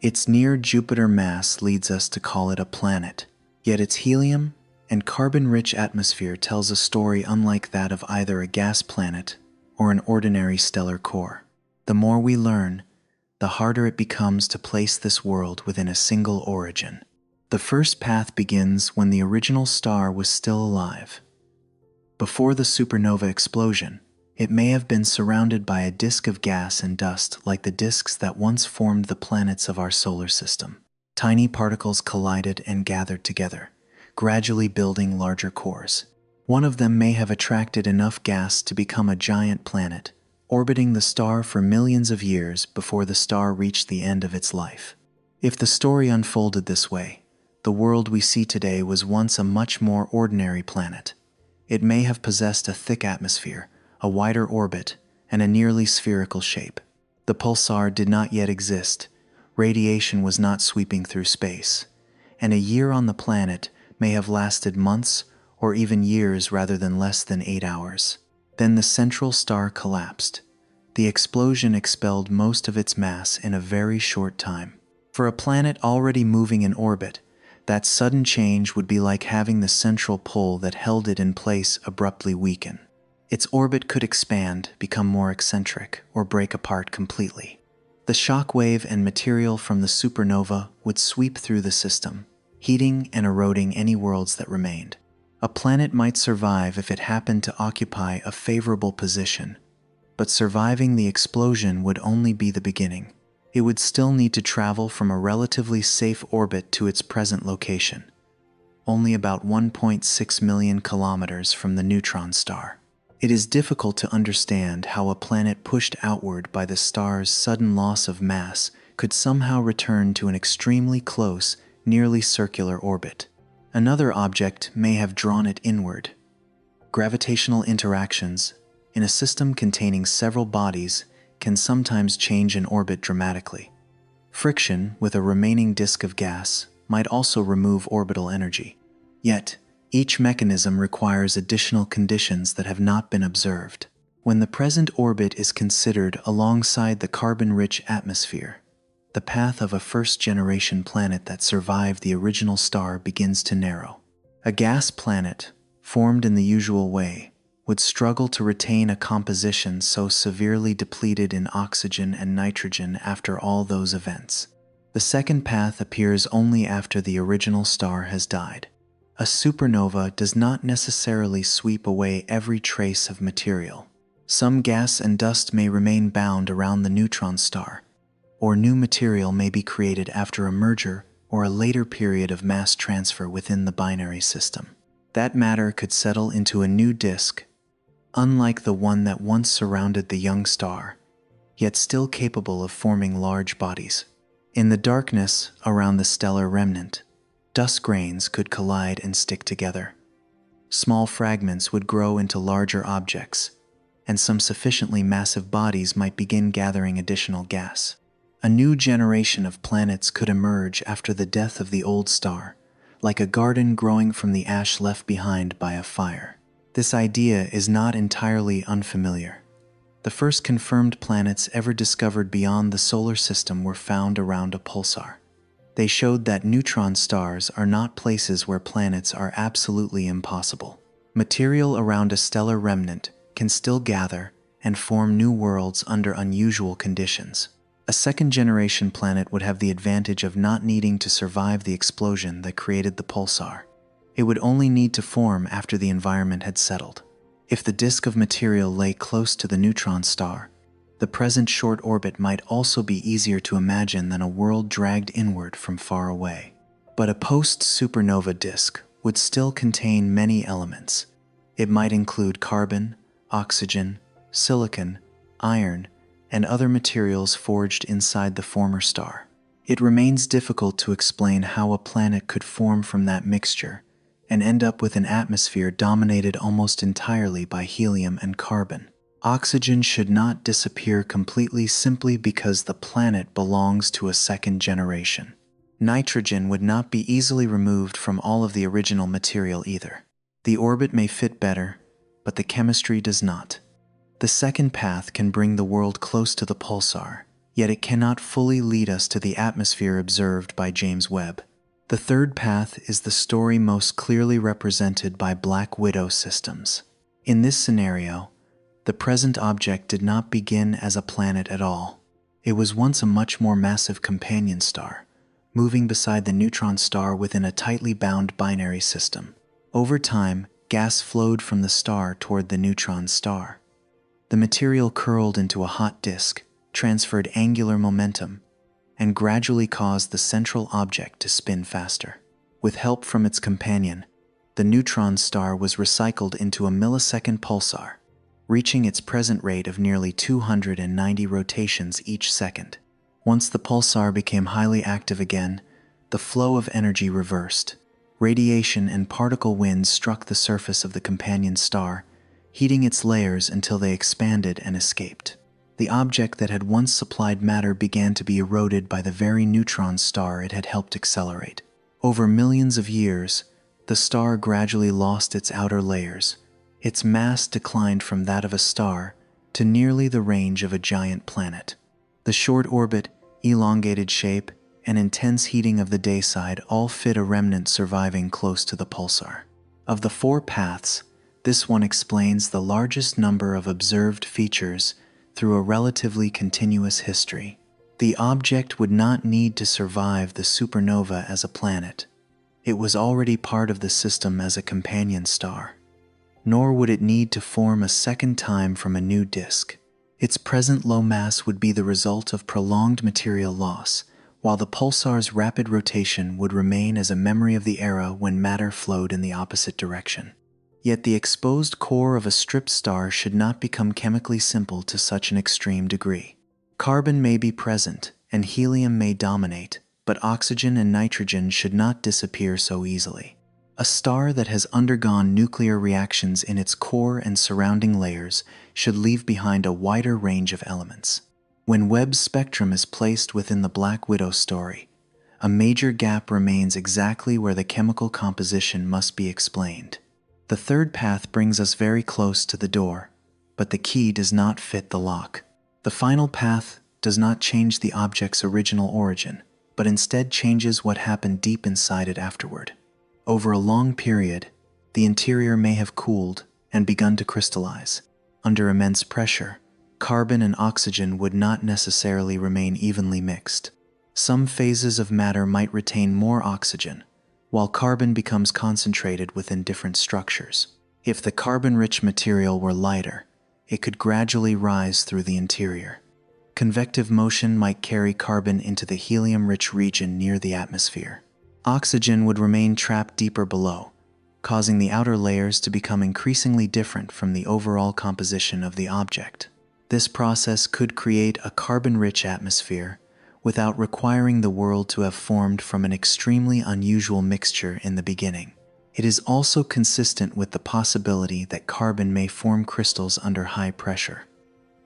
Its near Jupiter mass leads us to call it a planet, yet its helium and carbon-rich atmosphere tells a story unlike that of either a gas planet or an ordinary stellar core. The more we learn, the harder it becomes to place this world within a single origin. The first path begins when the original star was still alive. Before the supernova explosion, it may have been surrounded by a disk of gas and dust like the disks that once formed the planets of our solar system. Tiny particles collided and gathered together, gradually building larger cores. One of them may have attracted enough gas to become a giant planet, orbiting the star for millions of years before the star reached the end of its life. If the story unfolded this way, the world we see today was once a much more ordinary planet. It may have possessed a thick atmosphere, a wider orbit, and a nearly spherical shape. The pulsar did not yet exist, radiation was not sweeping through space, and a year on the planet may have lasted months or even years rather than less than 8 hours. Then the central star collapsed. The explosion expelled most of its mass in a very short time. For a planet already moving in orbit, that sudden change would be like having the central pole that held it in place abruptly weaken. Its orbit could expand, become more eccentric, or break apart completely. The shock wave and material from the supernova would sweep through the system, heating and eroding any worlds that remained. A planet might survive if it happened to occupy a favorable position, but surviving the explosion would only be the beginning. It would still need to travel from a relatively safe orbit to its present location, only about 1.6 million kilometers from the neutron star. It is difficult to understand how a planet pushed outward by the star's sudden loss of mass could somehow return to an extremely close, nearly circular orbit. Another object may have drawn it inward. Gravitational interactions in a system containing several bodies can sometimes change an orbit dramatically. Friction with a remaining disk of gas might also remove orbital energy. Yet, each mechanism requires additional conditions that have not been observed. When the present orbit is considered alongside the carbon-rich atmosphere, the path of a first-generation planet that survived the original star begins to narrow. A gas planet, formed in the usual way, would struggle to retain a composition so severely depleted in oxygen and nitrogen after all those events. The second path appears only after the original star has died. A supernova does not necessarily sweep away every trace of material. Some gas and dust may remain bound around the neutron star, or new material may be created after a merger or a later period of mass transfer within the binary system. That matter could settle into a new disk, unlike the one that once surrounded the young star, yet still capable of forming large bodies. In the darkness around the stellar remnant, dust grains could collide and stick together. Small fragments would grow into larger objects, and some sufficiently massive bodies might begin gathering additional gas. A new generation of planets could emerge after the death of the old star, like a garden growing from the ash left behind by a fire. This idea is not entirely unfamiliar. The first confirmed planets ever discovered beyond the solar system were found around a pulsar. They showed that neutron stars are not places where planets are absolutely impossible. Material around a stellar remnant can still gather and form new worlds under unusual conditions. A second-generation planet would have the advantage of not needing to survive the explosion that created the pulsar. It would only need to form after the environment had settled. If the disk of material lay close to the neutron star, the present short orbit might also be easier to imagine than a world dragged inward from far away. But a post-supernova disk would still contain many elements. It might include carbon, oxygen, silicon, iron, and other materials forged inside the former star. It remains difficult to explain how a planet could form from that mixture and end up with an atmosphere dominated almost entirely by helium and carbon. Oxygen should not disappear completely simply because the planet belongs to a second generation. Nitrogen would not be easily removed from all of the original material either. The orbit may fit better, but the chemistry does not. The second path can bring the world close to the pulsar, yet it cannot fully lead us to the atmosphere observed by James Webb. The third path is the story most clearly represented by Black Widow systems. In this scenario, the present object did not begin as a planet at all. It was once a much more massive companion star, moving beside the neutron star within a tightly bound binary system. Over time, gas flowed from the star toward the neutron star. The material curled into a hot disk, transferred angular momentum, and gradually caused the central object to spin faster. With help from its companion, the neutron star was recycled into a millisecond pulsar, reaching its present rate of nearly 290 rotations each second. Once the pulsar became highly active again, the flow of energy reversed. Radiation and particle winds struck the surface of the companion star, heating its layers until they expanded and escaped. The object that had once supplied matter began to be eroded by the very neutron star it had helped accelerate. Over millions of years, the star gradually lost its outer layers. Its mass declined from that of a star to nearly the range of a giant planet. The short orbit, elongated shape, and intense heating of the day side all fit a remnant surviving close to the pulsar. Of the four paths, this one explains the largest number of observed features through a relatively continuous history. The object would not need to survive the supernova as a planet. It was already part of the system as a companion star. Nor would it need to form a second time from a new disk. Its present low mass would be the result of prolonged material loss, while the pulsar's rapid rotation would remain as a memory of the era when matter flowed in the opposite direction. Yet the exposed core of a stripped star should not become chemically simple to such an extreme degree. Carbon may be present, and helium may dominate, but oxygen and nitrogen should not disappear so easily. A star that has undergone nuclear reactions in its core and surrounding layers should leave behind a wider range of elements. When Webb's spectrum is placed within the Black Widow story, a major gap remains exactly where the chemical composition must be explained. The third path brings us very close to the door, but the key does not fit the lock. The final path does not change the object's original origin, but instead changes what happened deep inside it afterward. Over a long period, the interior may have cooled and begun to crystallize. Under immense pressure, carbon and oxygen would not necessarily remain evenly mixed. Some phases of matter might retain more oxygen, while carbon becomes concentrated within different structures. If the carbon-rich material were lighter, it could gradually rise through the interior. Convective motion might carry carbon into the helium-rich region near the atmosphere. Oxygen would remain trapped deeper below, causing the outer layers to become increasingly different from the overall composition of the object. This process could create a carbon-rich atmosphere without requiring the world to have formed from an extremely unusual mixture in the beginning. It is also consistent with the possibility that carbon may form crystals under high pressure.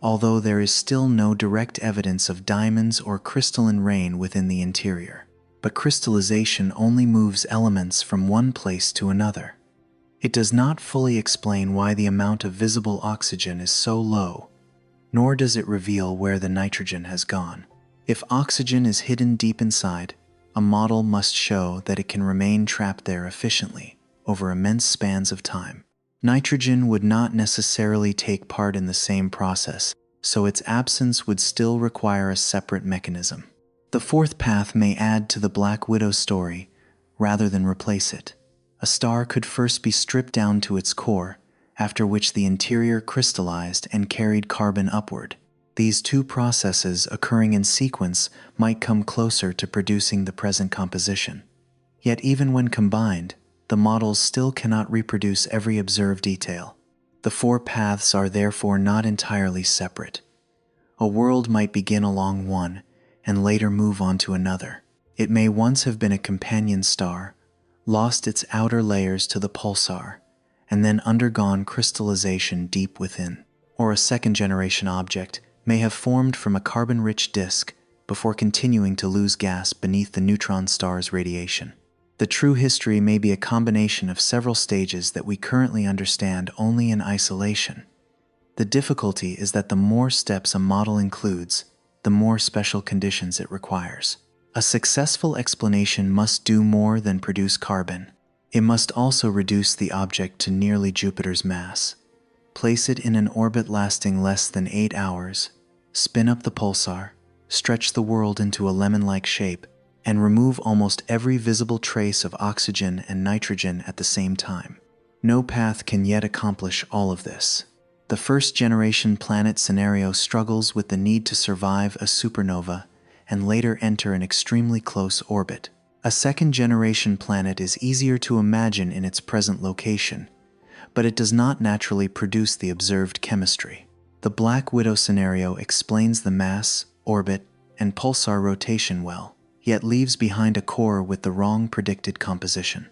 Although there is still no direct evidence of diamonds or crystalline rain within the interior. But crystallization only moves elements from one place to another. It does not fully explain why the amount of visible oxygen is so low, nor does it reveal where the nitrogen has gone. If oxygen is hidden deep inside, a model must show that it can remain trapped there efficiently over immense spans of time. Nitrogen would not necessarily take part in the same process, so its absence would still require a separate mechanism. The fourth path may add to the Black Widow story rather than replace it. A star could first be stripped down to its core, after which the interior crystallized and carried carbon upward. These two processes occurring in sequence might come closer to producing the present composition. Yet even when combined, the models still cannot reproduce every observed detail. The four paths are therefore not entirely separate. A world might begin along one, and later move on to another. It may once have been a companion star, lost its outer layers to the pulsar, and then undergone crystallization deep within. Or a second-generation object may have formed from a carbon-rich disk before continuing to lose gas beneath the neutron star's radiation. The true history may be a combination of several stages that we currently understand only in isolation. The difficulty is that the more steps a model includes, the more special conditions it requires. A successful explanation must do more than produce carbon. It must also reduce the object to nearly Jupiter's mass, place it in an orbit lasting less than 8 hours, spin up the pulsar, stretch the world into a lemon-like shape, and remove almost every visible trace of oxygen and nitrogen at the same time. No path can yet accomplish all of this. The first-generation planet scenario struggles with the need to survive a supernova and later enter an extremely close orbit. A second-generation planet is easier to imagine in its present location, but it does not naturally produce the observed chemistry. The Black Widow scenario explains the mass, orbit, and pulsar rotation well, yet leaves behind a core with the wrong predicted composition.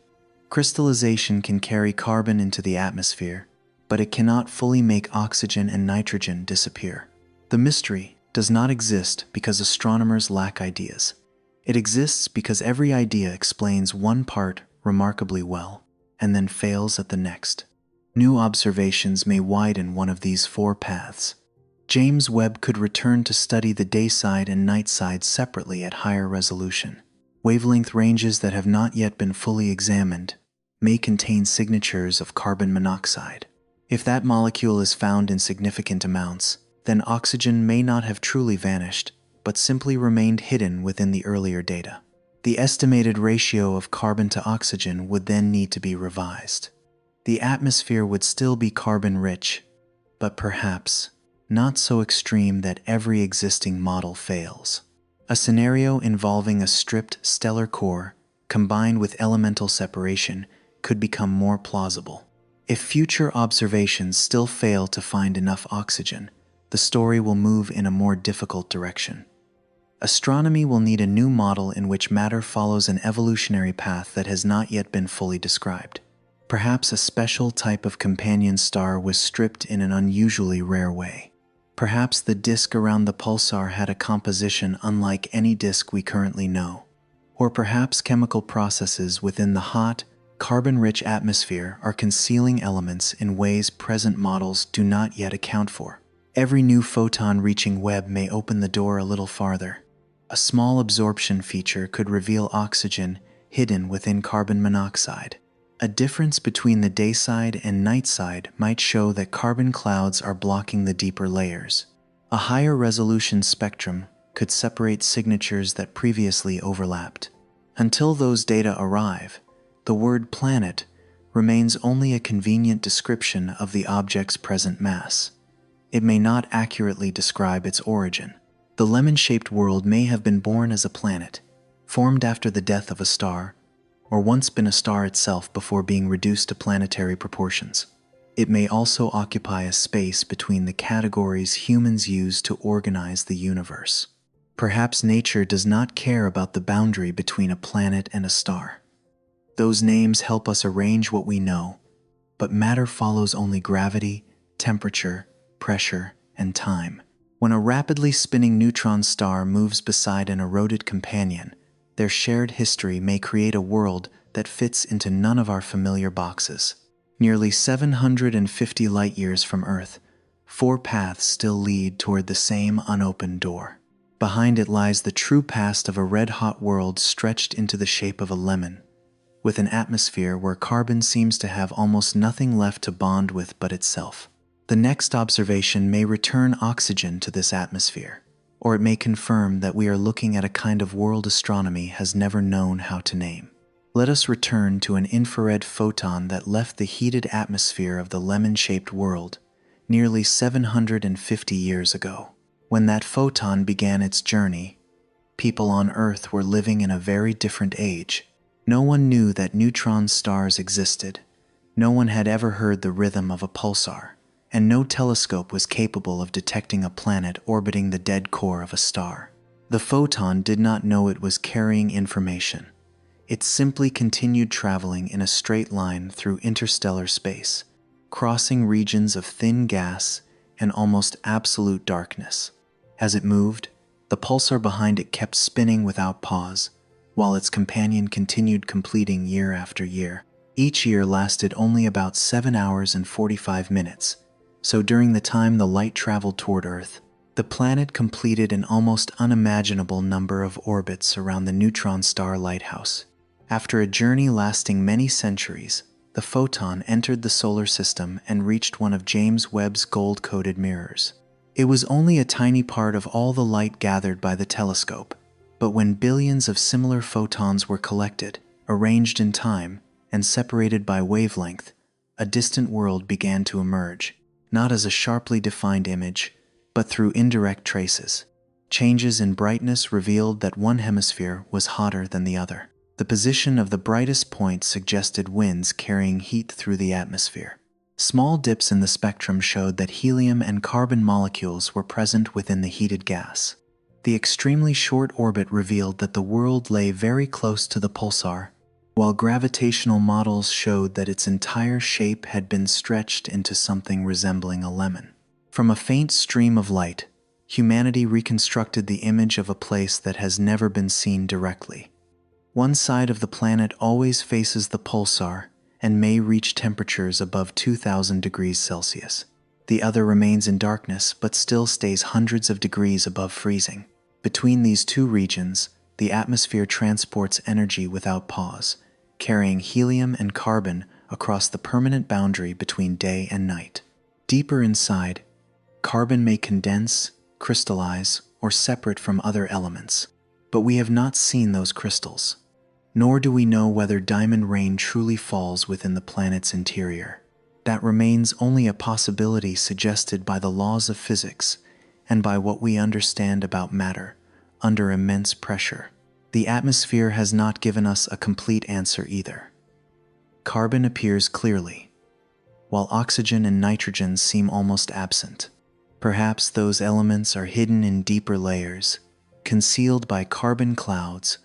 Crystallization can carry carbon into the atmosphere, but it cannot fully make oxygen and nitrogen disappear. The mystery does not exist because astronomers lack ideas. It exists because every idea explains one part remarkably well, and then fails at the next. New observations may widen one of these four paths. James Webb could return to study the day side and night side separately at higher resolution. Wavelength ranges that have not yet been fully examined may contain signatures of carbon monoxide. If that molecule is found in significant amounts, then oxygen may not have truly vanished, but simply remained hidden within the earlier data. The estimated ratio of carbon to oxygen would then need to be revised. The atmosphere would still be carbon-rich, but perhaps not so extreme that every existing model fails. A scenario involving a stripped stellar core combined with elemental separation could become more plausible. If future observations still fail to find enough oxygen, the story will move in a more difficult direction. Astronomy will need a new model in which matter follows an evolutionary path that has not yet been fully described. Perhaps a special type of companion star was stripped in an unusually rare way. Perhaps the disk around the pulsar had a composition unlike any disk we currently know. Or perhaps chemical processes within the hot, carbon-rich atmosphere are concealing elements in ways present models do not yet account for. Every new photon reaching Webb may open the door a little farther. A small absorption feature could reveal oxygen hidden within carbon monoxide. A difference between the day side and night side might show that carbon clouds are blocking the deeper layers. A higher resolution spectrum could separate signatures that previously overlapped. Until those data arrive, the word planet remains only a convenient description of the object's present mass. it may not accurately describe its origin. The lemon-shaped world may have been born as a planet, formed after the death of a star, or once been a star itself before being reduced to planetary proportions. It may also occupy a space between the categories humans use to organize the universe. Perhaps nature does not care about the boundary between a planet and a star. Those names help us arrange what we know, but matter follows only gravity, temperature, pressure, and time. When a rapidly spinning neutron star moves beside an eroded companion, their shared history may create a world that fits into none of our familiar boxes. Nearly 750 light-years from Earth, 4 paths still lead toward the same unopened door. Behind it lies the true past of a red-hot world stretched into the shape of a lemon, with an atmosphere where carbon seems to have almost nothing left to bond with but itself. The next observation may return oxygen to this atmosphere, or it may confirm that we are looking at a kind of world astronomy has never known how to name. Let us return to an infrared photon that left the heated atmosphere of the lemon-shaped world nearly 750 years ago. When that photon began its journey, people on Earth were living in a very different age. No one knew that neutron stars existed. No one had ever heard the rhythm of a pulsar, and no telescope was capable of detecting a planet orbiting the dead core of a star. The photon did not know it was carrying information. It simply continued traveling in a straight line through interstellar space, crossing regions of thin gas and almost absolute darkness. As it moved, the pulsar behind it kept spinning without pause, while its companion continued completing year after year. Each year lasted only about 7 hours and 45 minutes, so during the time the light traveled toward Earth, the planet completed an almost unimaginable number of orbits around the neutron star lighthouse. After a journey lasting many centuries, the photon entered the solar system and reached one of James Webb's gold-coated mirrors. It was only a tiny part of all the light gathered by the telescope, but when billions of similar photons were collected, arranged in time, and separated by wavelength, a distant world began to emerge, not as a sharply defined image, but through indirect traces. Changes in brightness revealed that one hemisphere was hotter than the other. The position of the brightest point suggested winds carrying heat through the atmosphere. Small dips in the spectrum showed that helium and carbon molecules were present within the heated gas. The extremely short orbit revealed that the world lay very close to the pulsar, while gravitational models showed that its entire shape had been stretched into something resembling a lemon. From a faint stream of light, humanity reconstructed the image of a place that has never been seen directly. One side of the planet always faces the pulsar and may reach temperatures above 2,000 degrees Celsius. The other remains in darkness but still stays hundreds of degrees above freezing. Between these two regions, the atmosphere transports energy without pause, carrying helium and carbon across the permanent boundary between day and night. Deeper inside, carbon may condense, crystallize, or separate from other elements, but we have not seen those crystals. Nor do we know whether diamond rain truly falls within the planet's interior. That remains only a possibility suggested by the laws of physics and by what we understand about matter under immense pressure. The atmosphere has not given us a complete answer either. Carbon appears clearly, while oxygen and nitrogen seem almost absent. Perhaps those elements are hidden in deeper layers, concealed by carbon clouds,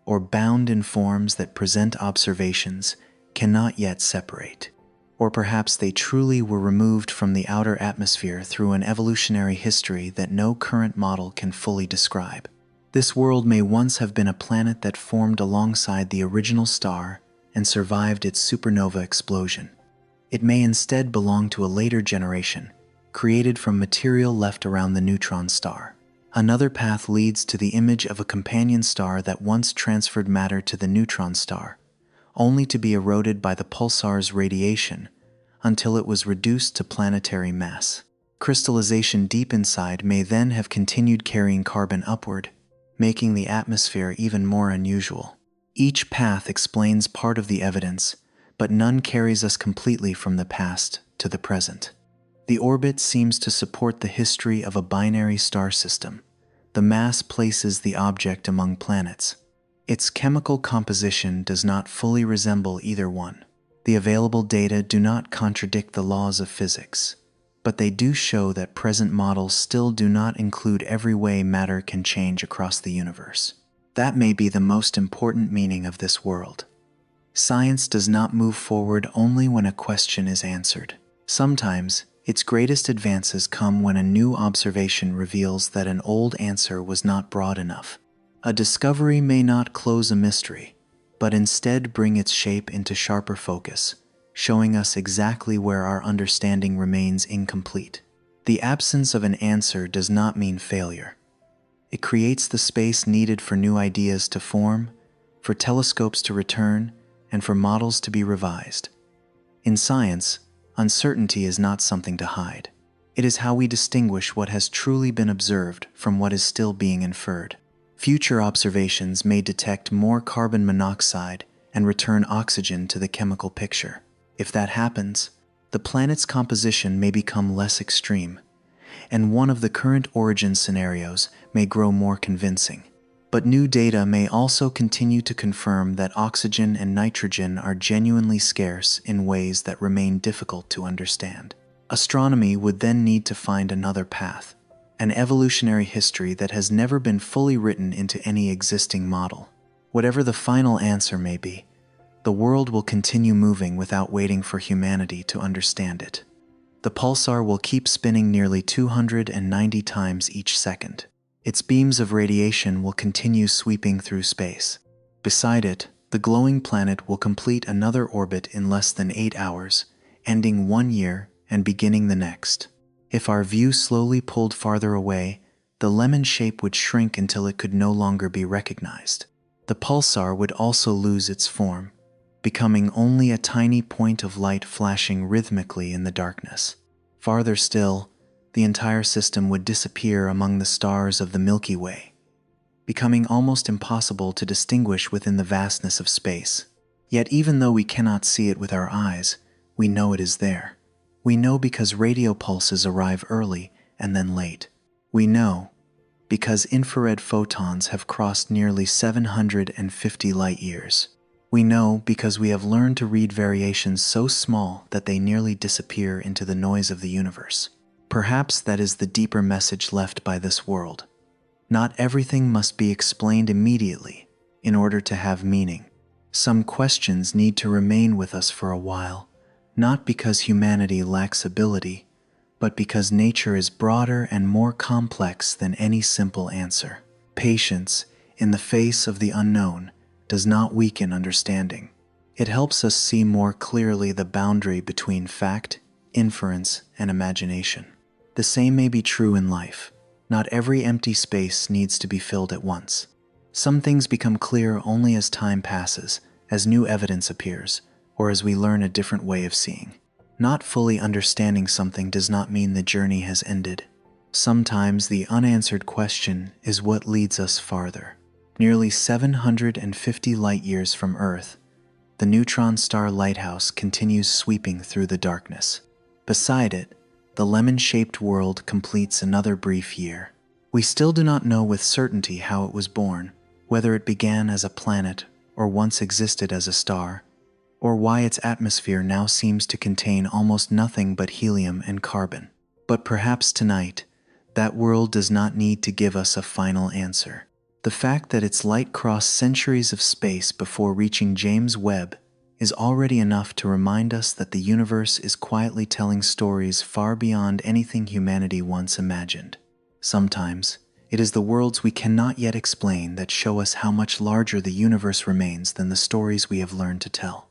or bound in forms that present observations cannot yet separate. Or perhaps they truly were removed from the outer atmosphere through an evolutionary history that no current model can fully describe. This world may once have been a planet that formed alongside the original star and survived its supernova explosion. It may instead belong to a later generation, created from material left around the neutron star. Another path leads to the image of a companion star that once transferred matter to the neutron star, only to be eroded by the pulsar's radiation until it was reduced to planetary mass. Crystallization deep inside may then have continued carrying carbon upward, making the atmosphere even more unusual. Each path explains part of the evidence, but none carries us completely from the past to the present. The orbit seems to support the history of a binary star system. The mass places the object among planets. Its chemical composition does not fully resemble either one. The available data do not contradict the laws of physics, but they do show that present models still do not include every way matter can change across the universe. That may be the most important meaning of this world. Science does not move forward only when a question is answered. Sometimes, its greatest advances come when a new observation reveals that an old answer was not broad enough. A discovery may not close a mystery, but instead bring its shape into sharper focus, showing us exactly where our understanding remains incomplete. The absence of an answer does not mean failure. It creates the space needed for new ideas to form, for telescopes to return, and for models to be revised. In science, uncertainty is not something to hide. It is how we distinguish what has truly been observed from what is still being inferred. Future observations may detect more carbon monoxide and return oxygen to the chemical picture. If that happens, the planet's composition may become less extreme, and one of the current origin scenarios may grow more convincing. But new data may also continue to confirm that oxygen and nitrogen are genuinely scarce in ways that remain difficult to understand. Astronomy would then need to find another path, an evolutionary history that has never been fully written into any existing model. Whatever the final answer may be, the world will continue moving without waiting for humanity to understand it. The pulsar will keep spinning nearly 290 times each second. Its beams of radiation will continue sweeping through space. Beside it, the glowing planet will complete another orbit in less than 8 hours, ending one year and beginning the next. If our view slowly pulled farther away, the lemon shape would shrink until it could no longer be recognized. The pulsar would also lose its form, becoming only a tiny point of light flashing rhythmically in the darkness. Farther still, the entire system would disappear among the stars of the Milky Way, becoming almost impossible to distinguish within the vastness of space. Yet even though we cannot see it with our eyes, we know it is there. We know because radio pulses arrive early and then late. We know because infrared photons have crossed nearly 750 light-years. We know because we have learned to read variations so small that they nearly disappear into the noise of the universe. Perhaps that is the deeper message left by this world. Not everything must be explained immediately in order to have meaning. Some questions need to remain with us for a while, not because humanity lacks ability, but because nature is broader and more complex than any simple answer. Patience, in the face of the unknown, does not weaken understanding. It helps us see more clearly the boundary between fact, inference, and imagination. The same may be true in life. Not every empty space needs to be filled at once. Some things become clear only as time passes, as new evidence appears, or as we learn a different way of seeing. Not fully understanding something does not mean the journey has ended. Sometimes the unanswered question is what leads us farther. Nearly 750 light-years from Earth, the neutron star lighthouse continues sweeping through the darkness. Beside it, the lemon-shaped world completes another brief year. We still do not know with certainty how it was born, whether it began as a planet or once existed as a star, or why its atmosphere now seems to contain almost nothing but helium and carbon. But perhaps tonight, that world does not need to give us a final answer. The fact that its light crossed centuries of space before reaching James Webb is already enough to remind us that the universe is quietly telling stories far beyond anything humanity once imagined. Sometimes, it is the worlds we cannot yet explain that show us how much larger the universe remains than the stories we have learned to tell.